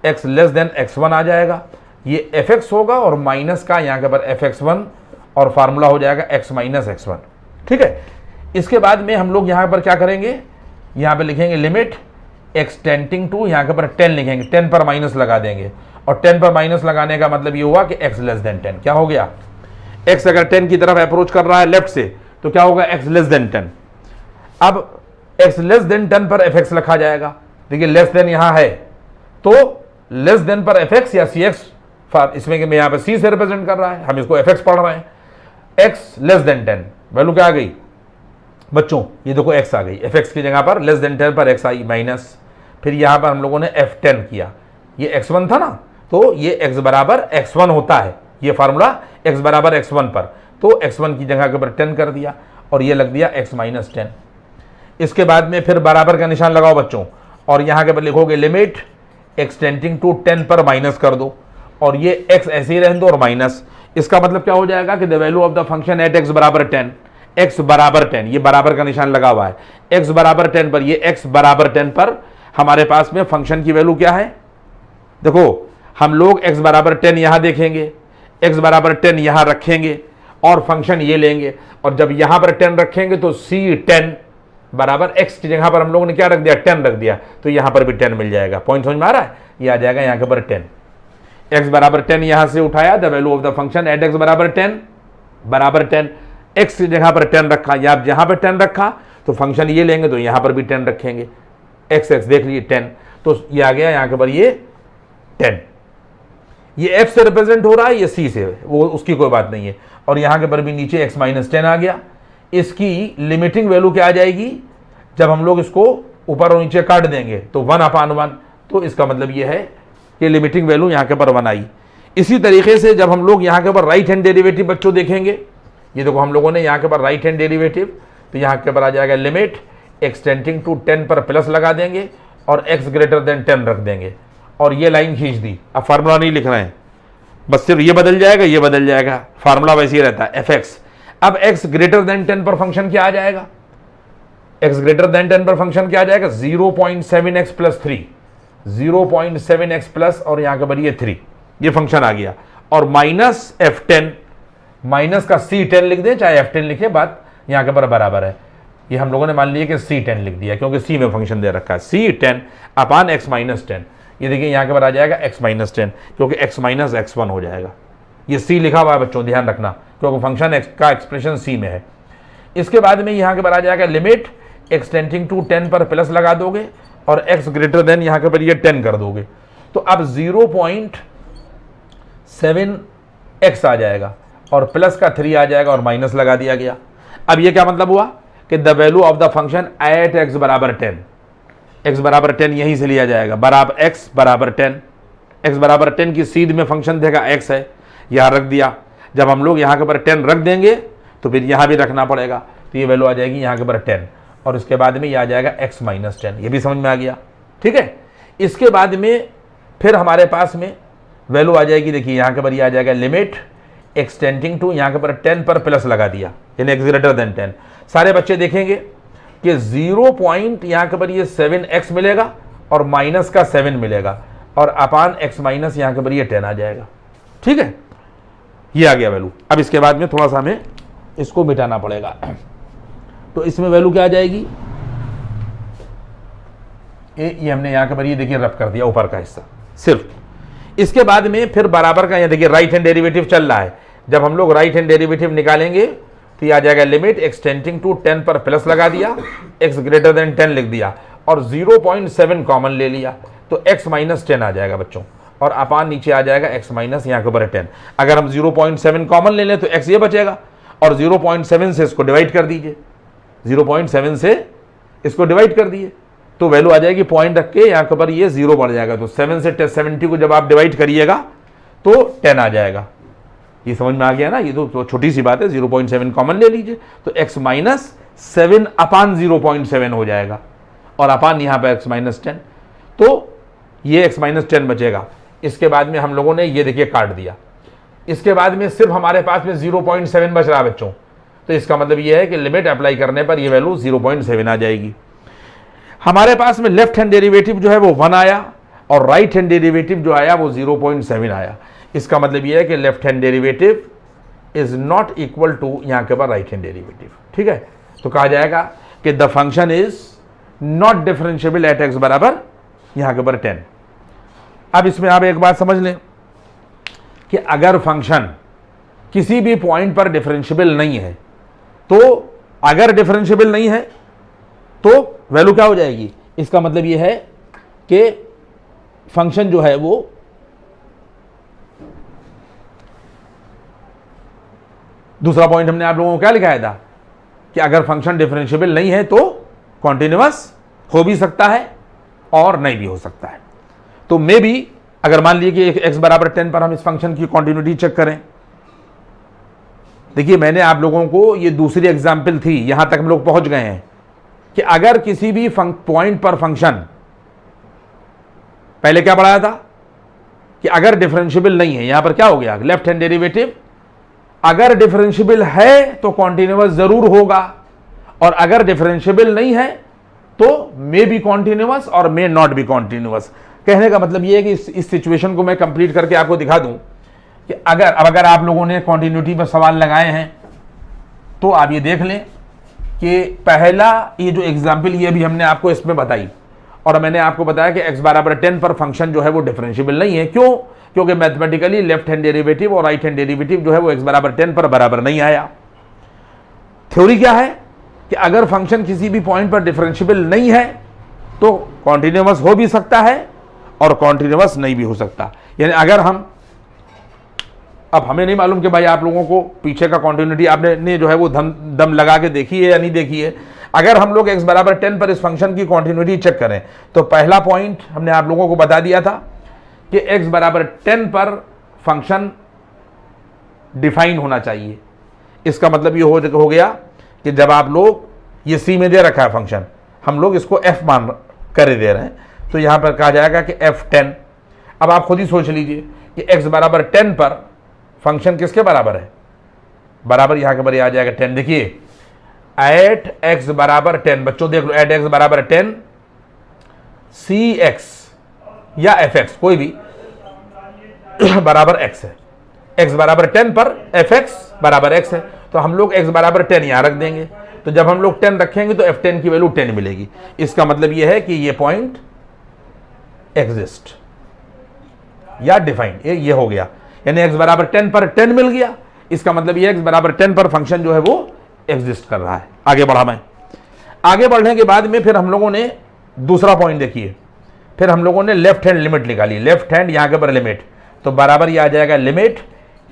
x लेस देन x1 आ जाएगा, ये fx होगा और माइनस का यहां के ऊपर fx1 और फार्मूला हो जाएगा x माइनस x1। ठीक है, इसके बाद में हम लोग यहां पर क्या करेंगे, यहां पर लिखेंगे लिमिट एक्सटेंडिंग टू, यहां के ऊपर 10 लिखेंगे, 10 पर माइनस लगा देंगे, और 10 पर माइनस लगाने का मतलब ये हुआ कि x लेस देन 10। क्या हो गया, x अगर 10 की तरफ अप्रोच कर रहा है लेफ्ट से तो क्या होगा x लेस देन 10। अब x लेस देन 10 पर fx लिखा जाएगा। देखिए लेस देन यहां है तो लेस देन पर fx या cx, इसमें कि मैं यहां पर c से रिप्रेजेंट कर रहा है, हम इसको fx पढ़ रहे हैं। x लेस देन 10 वैल्यू क्या आ गई बच्चों, ये देखो x आ गई, fx की जगह पर लेस देन 10 पर x आई माइनस, फिर यहां पर हम लोगों ने f10 किया, ये x1 था ना, तो ये x बराबर x1 होता है, ये फार्मूला x बराबर x1 पर, तो x1 की जगह के ऊपर 10 कर दिया और ये लग दिया x माइनस 10। इसके बाद में फिर बराबर का निशान लगाओ बच्चों, और यहां के ऊपर लिखोगे लिमिट एक्सटेंडिंग टू 10 पर माइनस कर दो, और ये x ऐसे ही रहने दो और माइनस। इसका मतलब क्या हो जाएगा कि the value of the function at x बराबर 10, x बराबर 10, ये बराबर का निशान लगा हुआ है, x बराबर 10 पर, ये x बराबर 10 पर हमारे पास में फंक्शन की वैल्यू क्या है। देखो हम लोग x बराबर 10 यहां देखेंगे, x बराबर 10 यहां रखेंगे और फंक्शन ये लेंगे, और जब यहां पर 10 रखेंगे तो c10 बराबर x की जगह पर हम लोगों ने क्या रख दिया, 10 रख दिया, तो यहां पर भी 10 मिल जाएगा। पॉइंट समझ में आ रहा है, ये आ जाएगा यहां के पर 10, x बराबर 10 यहां से उठाया, the value of the function at x बराबर 10 बराबर 10, x की जगह पर 10 रखा, या आप जहां पर 10 रखा तो फंक्शन ये लेंगे तो यहां पर भी 10 रखेंगे, x देख लीजिए 10, तो ये आ गया यहां के पर ये 10, ये f से रिप्रेजेंट हो रहा है, ये c से, वो उसकी कोई बात नहीं है, और यहां के पर भी नीचे x माइनस 10 आ गया। इसकी लिमिटिंग वैल्यू क्या आ जाएगी, जब हम लोग इसको ऊपर और नीचे काट देंगे तो 1/1, तो इसका मतलब ये है कि लिमिटिंग वैल्यू यहां के पर 1 आई। इसी तरीके से जब हम लोग यहां के पर राइट हैंड डेरिवेटिव बच्चों देखेंगे, ये देखो हम लोगों ने यहां के पर राइट हैंड डेरिवेटिव, तो यहां के पर आ जाएगा लिमिट एक्सटेंडिंग टू 10 पर प्लस लगा देंगे, और x ग्रेटर देन 10 रख देंगे और ये लाइन खींच दी। अब फार्मूला नहीं लिख रहे हैं, बस सिर्फ ये बदल जाएगा, ये बदल जाएगा, फार्मूला वैसे ही रहता है fx। अब x ग्रेटर देन 10 पर फंक्शन क्या आ जाएगा, x ग्रेटर देन 10 पर फंक्शन क्या आ जाएगा, 0.7x प्लस 3, 0.7x प्लस और यहां के बढ़िए 3, ये फंक्शन आ गया। और माइनस f10, माइनस का c10 लिख दें चाहे f10 लिखे, बात यहां के बराबर है। ये हम लोगों ने मान लिया कि c10 लिख दिया क्योंकि c में फंक्शन दे रखा है, c10 अपान x माइनस 10। ये देखिए यहां के बराबर आ जाएगा x माइनस 10 क्योंकि x माइनस x1 हो जाएगा। ये c लिखा हुआ है बच्चों, ध्यान रखना, क्योंकि फंक्शन x का एक्सप्रेशन c में है। इसके बाद में यहां के बराबर आ जाएगा लिमिट x टेंडिंग टू 10 पर प्लस लगा दोगे और x ग्रेटर देन यहां के पर ये 10 कर दोगे, तो अब 0.7x आ जाएगा और प्लस का 3 आ जाएगा और माइनस लगा दिया गया। अब ये क्या मतलब हुआ कि the value of the function at x बराबर 10, x बराबर 10 यहीं से लिया जाएगा, बराबर x बराबर 10, x बराबर 10 की सीध में फंक्शन देगा x है, यहां रख दिया। जब हम लोग यहां के ऊपर 10 रख देंगे तो फिर यहां भी रखना पड़ेगा, तो ये वैल्यू आ जाएगी यहां के ऊपर 10 और इसके बाद में ये आ जाएगा x माइनस 10। ये भी समझ में आ गया, ठीक है। इसके बाद में फिर हमारे पास में वैल्यू आ जाएगी, देखिए यहां के ऊपर ये आ जाएगा लिमिट x टेंडिंग टू यहां के ऊपर 10 पर प्लस लगा दिया, यानी x ग्रेटर देन 10। सारे बच्चे देखेंगे कि 0 पॉइंट यहां के ऊपर ये 7x मिलेगा और माइनस का 7 मिलेगा और अपान x माइनस यहां के ऊपर ये 10 आ जाएगा, ठीक है। ये आ गया वैल्यू। अब इसके बाद में थोड़ा सा हमें इसको मिटाना पड़ेगा, तो इसमें वैल्यू क्या आ जाएगी, ये हमने यहां के ऊपर ये देखिए रफ कर दिया ऊपर का हिस्सा सिर्फ। इसके बाद में फिर बराबर का, यहां देखिए राइट हैंड डेरिवेटिव चल रहा है, जब हम लोग राइट हैंड डेरिवेटिव निकालेंगे तो ये आ जाएगा लिमिट x टेंडिंग टू 10 पर प्लस लगा दिया, x ग्रेटर देन 10 लिख दिया और 0.7 कॉमन ले लिया, तो x माइनस 10 आ जाएगा बच्चों और अपान नीचे आ जाएगा x माइनस यहाँ के ऊपर 10। अगर हम 0.7 कॉमन ले लें तो x ये बचेगा और 0.7 से इसको डिवाइड कर दीजिए, 0.7 से इसको डिवाइड कर दिए तो वैल्यू आ जाएगी, पॉइंट रख के यहाँ के ऊपर ये 0 बढ़ जाएगा, तो 7 से 70 को जब आप डिवाइड करिएगा तो 10 आ जाएगा। ये समझ में आ गया ना, ये तो छोटी सी बात है, 0.7 कॉमन ले लीजिए तो x माइनस 7 अपान 0.7 हो जाएगा और अपान यहाँ पे x माइनस 10, तो ये x माइनस 10 बचेगा। इसके बाद में हम लोगों ने ये देखिए काट दिया, इसके बाद में सिर्फ हमारे पास में 0.7 बच रहा है बच्चों, तो इसका मतलब ये है कि लिमिट अप्लाई करने पर ये वैल्यू 0.7 आ जाएगी। हमारे पास में लेफ्ट हैंड डेरिवेटिव जो है वो 1 आया और राइट हैंड डेरिवेटिव जो आया वो 0.7 आया। इसका मतलब ये है कि left hand derivative is not equal to यहाँ के ऊपर राइट हैंड डेरिवेटिव, ठीक है। तो कहा जाएगा कि the function is not differentiable eight x बराबर यहाँ के ऊपर 10। अब इसमें आप एक बात समझ लें कि अगर फंक्शन किसी भी पॉइंट पर डिफरेंशिएबल नहीं है, तो अगर डिफरेंशिएबल नहीं है तो वैल्यू क्या हो जाएगी, इसका मतलब यह है कि फंक्शन जो है वो दूसरा पॉइंट हमने आप लोगों को क्या लिखाया था कि अगर फंक्शन डिफरेंशिएबल नहीं है तो कॉन्टिन्यूअस हो भी सकता है और नहीं भी हो सकता है। तो मे बी अगर मान लीजिए कि x बराबर 10 पर हम इस फंक्शन की कॉन्टिन्यूटी चेक करें, देखिए मैंने आप लोगों को ये दूसरी एग्जाम्पल थी, यहां तक हम लोग पहुंच गए हैं कि अगर किसी भी पॉइंट पर फंक्शन, पहले क्या पढ़ाया था कि अगर डिफरेंशिएबल नहीं है, यहां पर क्या हो गया लेफ्ट हैंड डेरिवेटिव, अगर डिफरेंशिएबल है तो कॉन्टिन्यूअस जरूर होगा और अगर डिफरेंशिएबल नहीं है तो मे बी कॉन्टिन्यूअस और मे नॉट बी कॉन्टिन्यूअस। कहने का मतलब यह है कि इस सिचुएशन को मैं कंप्लीट करके आपको दिखा दूं कि अगर आप लोगों ने कॉन्टिन्यूटी पर सवाल लगाए हैं तो आप ये देख लें कि पहला ये जो एग्जाम्पल ये भी हमने आपको इसमें बताई और मैंने आपको बताया कि x बराबर 10 पर फंक्शन जो है वो डिफरेंशिएबल नहीं है। क्यों? क्योंकि मैथमेटिकली लेफ्ट हैंड डेरिवेटिव और राइट हैंड डेरिवेटिव जो है वो x बराबर 10 पर बराबर नहीं आया। थ्योरी क्या है कि अगर फंक्शन किसी भी पॉइंट पर डिफरेंशिएबल नहीं है तो कॉन्टिन्यूअस हो भी सकता है और कॉन्टिन्यूअस नहीं भी हो सकता। यानी अगर हम, अब हमें नहीं मालूम कि भाई आप लोगों को पीछे का कॉन्टिन्यूटी आपने जो है वो दम लगा के देखी है या नहीं देखी है। अगर हम लोग x बराबर 10 पर इस फंक्शन की कॉन्टिन्यूटी चेक करें तो पहला पॉइंट हमने आप लोगों को बता दिया था कि x बराबर 10 पर फंक्शन डिफाइन होना चाहिए। इसका मतलब ये हो गया कि जब आप लोग, ये c में दे रखा है फंक्शन, हम लोग इसको f कर दे रहे हैं, तो यहाँ पर कहा जाएगा कि F10। अब आप खुद ही सोच लीजिए कि x बराबर 10 पर फंक्शन किसके बराबर है, बराबर यहाँ के बराबर आ जाएगा 10। देखिए एट x बराबर 10, बच्चों देख लो, एट x बराबर 10 cx या fx कोई भी बराबर x है, x बराबर 10 पर fx बराबर x है, तो हम लोग x बराबर 10 यहाँ रख देंगे। तो जब हम लोग 10 रखेंगे तो F10 की वैल्यू 10 मिलेगी। इसका मतलब यह है कि ये पॉइंट एग्जिस्ट या डिफाइंड, ये हो गया, यानी x बराबर 10 पर 10 मिल गया। इसका मतलब ये x बराबर 10 पर फंक्शन जो है वो एग्जिस्ट कर रहा है। आगे बढ़ा मैं, आगे बढ़ने के बाद में फिर हम लोगों ने दूसरा पॉइंट देखिए, फिर हम लोगों ने लेफ्ट हैंड लिमिट निकाली, लेफ्ट हैंड यहाँ के पर लिमिट, तो बराबर ये आ जाएगा लिमिट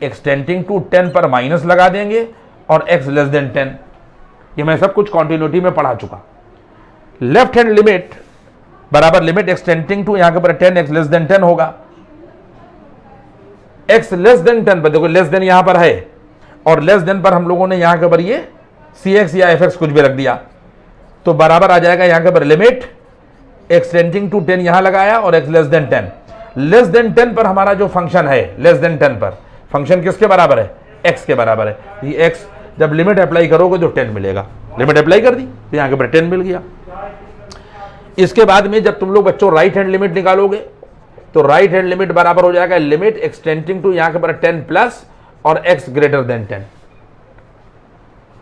एक्सटेंडिंग टू 10 पर माइनस लगा देंगे और x लेस देन 10। ये मैं सब कुछ कॉन्टिन्यूटी में पढ़ा चुका। लेफ्ट हैंड लिमिट बराबर लिमिट एक्सटेंडिंग टू यहाँ के पर 10 x लेस देन 10 होगा। x लेस देन 10 पर देखो, लेस देन यहाँ पर है और लेस देन पर हम लोगों ने यहाँ के पर ये cx या fx कुछ भी रख दिया, तो बराबर आ जाएगा यहाँ के पर लिमिट एक्सटेंडिंग टू 10 यहाँ लगाया और x less then 10। Less than 10 पर हमारा जो फंक्शन है, लेस देन 10 पर फंक्शन किसके बराबर है, x के बराबर है। ये x जब लिमिट अप्लाई करोगे तो 10 मिलेगा, लिमिट अप्लाई कर दी तो यहाँ के पर 10 मिल गया। इसके बाद में जब तुम लोग बच्चों राइट हैंड लिमिट निकालोगे तो राइट हैंड लिमिट बराबर हो जाएगा लिमिट एक्सटेंडिंग टू यहाँ के पर 10 प्लस और x greater then 10।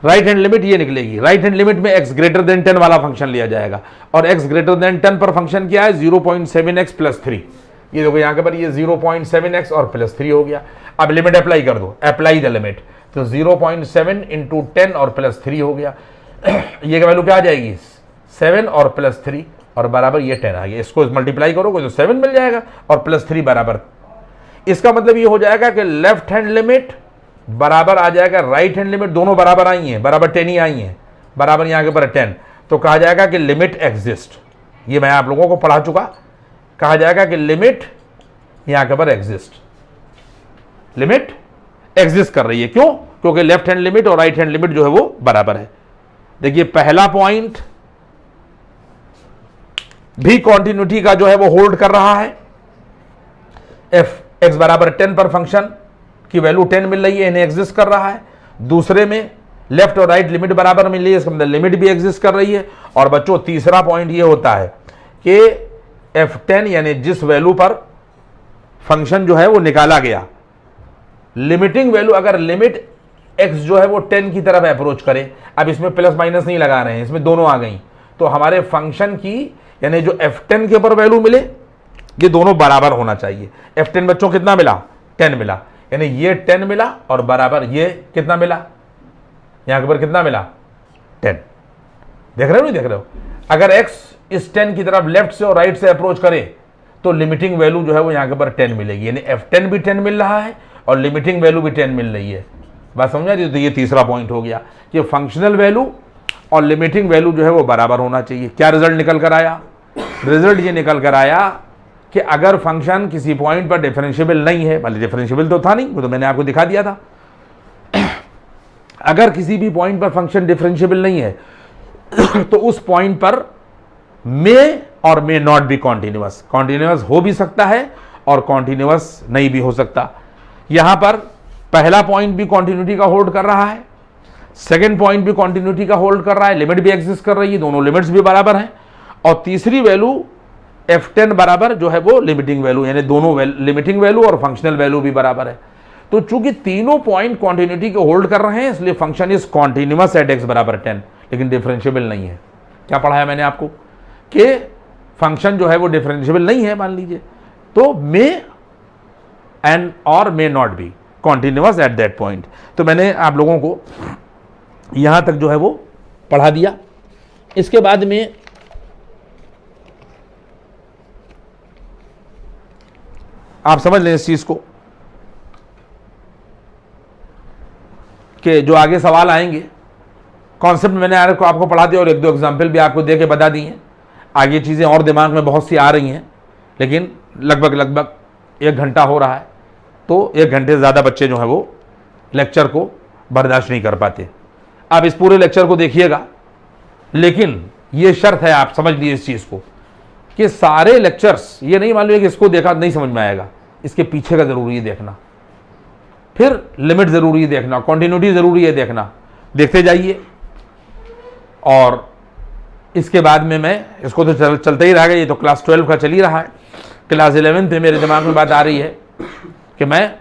Right hand limit ये निकलेगी, राइट हैंड लिमिट में x ग्रेटर देन 10 वाला फंक्शन लिया जाएगा और x ग्रेटर देन 10 पर फंक्शन क्या है, 0.7x प्लस 3। ये देखो यहाँ के पर ये 0.7x और प्लस 3 हो गया। अब लिमिट अप्लाई कर दो, अप्लाई द लिमिट, तो 0.7 इंटू 10 और प्लस 3 हो गया। ये वैल्यू क्या आ जाएगी, 7 और प्लस 3 और बराबर ये 10 आ गया। इसको मल्टीप्लाई करोगे तो 7 मिल जाएगा और प्लस 3 बराबर। इसका मतलब ये हो जाएगा कि लेफ्ट हैंड लिमिट बराबर आ जाएगा राइट हैंड लिमिट, दोनों बराबर आई हैं, बराबर 10 ही आई हैं, बराबर यहाँ के पर 10, तो कहा जाएगा कि लिमिट एग्जिस्ट। ये मैं आप लोगों को पढ़ा चुका। कहा जाएगा कि लिमिट यहाँ के पर एग्जिस्ट, लिमिट एग्जिस्ट कर रही है। क्यों, क्योंकि लेफ्ट हैंड लिमिट और राइट हैंड लिमिट जो है वो बराबर है। देखिए पहला पॉइंट भी कॉन्टिन्यूटी का जो है वो होल्ड कर रहा है। x बराबर 10 पर फंक्शन की वैल्यू 10 मिल रही है, इन्हें एग्जिस्ट कर रहा है। दूसरे में लेफ्ट और राइट लिमिट बराबर मिल रही है, इसका मतलब लिमिट भी एग्जिस्ट कर रही है। और बच्चों तीसरा पॉइंट ये होता है कि F10 यानी जिस वैल्यू पर फंक्शन जो है वो निकाला गया, लिमिटिंग वैल्यू अगर लिमिट x जो है वो 10 की तरफ अप्रोच करे, अब इसमें प्लस माइनस नहीं लगा रहे हैं, इसमें दोनों आ गई, तो हमारे फंक्शन की यानी जो F10 के ऊपर वैल्यू मिले ये दोनों बराबर होना चाहिए। F10 बच्चों कितना मिला, 10 मिला, यानी ये 10 मिला और बराबर ये कितना मिला, यहां के ऊपर कितना मिला, 10। देख रहे हो नहीं देख रहे हो, अगर x इस 10 की तरफ लेफ्ट से और राइट से अप्रोच करे तो लिमिटिंग वैल्यू जो है वो यहां के ऊपर 10 मिलेगी, यानी F10 भी 10 मिल रहा है और लिमिटिंग वैल्यू भी 10 मिल रही है। बात समझा रही? तो ये तीसरा पॉइंट हो गया कि फंक्शनल वैल्यू और लिमिटिंग वैल्यू जो है वो बराबर होना चाहिए। क्या रिजल्ट निकल कर आया, रिजल्ट ये निकल कर आया कि अगर फंक्शन किसी पॉइंट पर डिफरेंशिएबल नहीं है, भले डिफरेंशिएबल तो था नहीं, वो तो मैंने आपको दिखा दिया था, अगर किसी भी पॉइंट पर फंक्शन डिफरेंशिएबल नहीं है तो उस पॉइंट पर मे और may not be continuous, continuous हो भी सकता है और कॉन्टिन्यूअस नहीं भी हो सकता। यहां पर पहला पॉइंट भी कॉन्टिन्यूटी का होल्ड कर रहा है, सेकेंड पॉइंट भी कॉन्टिन्यूटी का होल्ड कर रहा है, लिमिट भी एग्जिस्ट कर रही है, दोनों लिमिट्स भी बराबर हैं, और तीसरी वैल्यू F10 बराबर जो है वो लिमिटिंग वैल्यू, यानी दोनों लिमिटिंग वैल्यू और फंक्शनल वैल्यू भी बराबर है। तो चूंकि तीनों पॉइंट कॉन्टिन्यूटी को होल्ड कर रहे हैं इसलिए function is continuous at x बराबर 10, लेकिन डिफरेंशिएबल नहीं है। क्या पढ़ाया मैंने आपको कि फंक्शन जो है वो डिफरेंशिएबल नहीं है, मान लीजिए, तो मे एंड और may not be continuous at that point. तो मैंने आप लोगों को यहां तक जो है वो पढ़ा दिया। इसके बाद में आप समझ लें इस चीज को कि जो आगे सवाल आएंगे, कॉन्सेप्ट मैंने आपको पढ़ा दिया और एक दो एग्जाम्पल भी आपको दे के बता दी हैं। आगे चीज़ें और दिमाग में बहुत सी आ रही हैं, लेकिन लगभग 1 घंटा हो रहा है, तो 1 घंटे से ज़्यादा बच्चे जो हैं वो लेक्चर को बर्दाश्त नहीं कर पाते। आप इस पूरे लेक्चर को देखिएगा, लेकिन ये शर्त है, आप समझ लीजिए इस चीज़ को कि सारे लेक्चर्स, ये नहीं मान लो कि इसको देखा नहीं समझ में आएगा, इसके पीछे का ज़रूरी है देखना, फिर लिमिट ज़रूरी है देखना, कॉन्टिन्यूटी ज़रूरी है देखना, देखते जाइए। और इसके बाद में मैं इसको तो चलता ही रहेगा, ये तो क्लास 12 का चल ही रहा है। क्लास 11 पे मेरे दिमाग में बात आ रही है कि मैं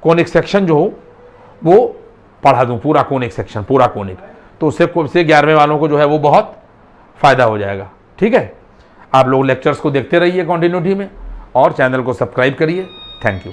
कोनिक सेक्शन जो हो वो पढ़ा दूं, पूरा कोनिक सेक्शन, पूरा कोनिक, तो उससे 11वें वालों को जो है वो बहुत फ़ायदा हो जाएगा। ठीक है, आप लोग लेक्चर्स को देखते रहिए कंटिन्यूटी में और चैनल को सब्सक्राइब करिए। Thank you.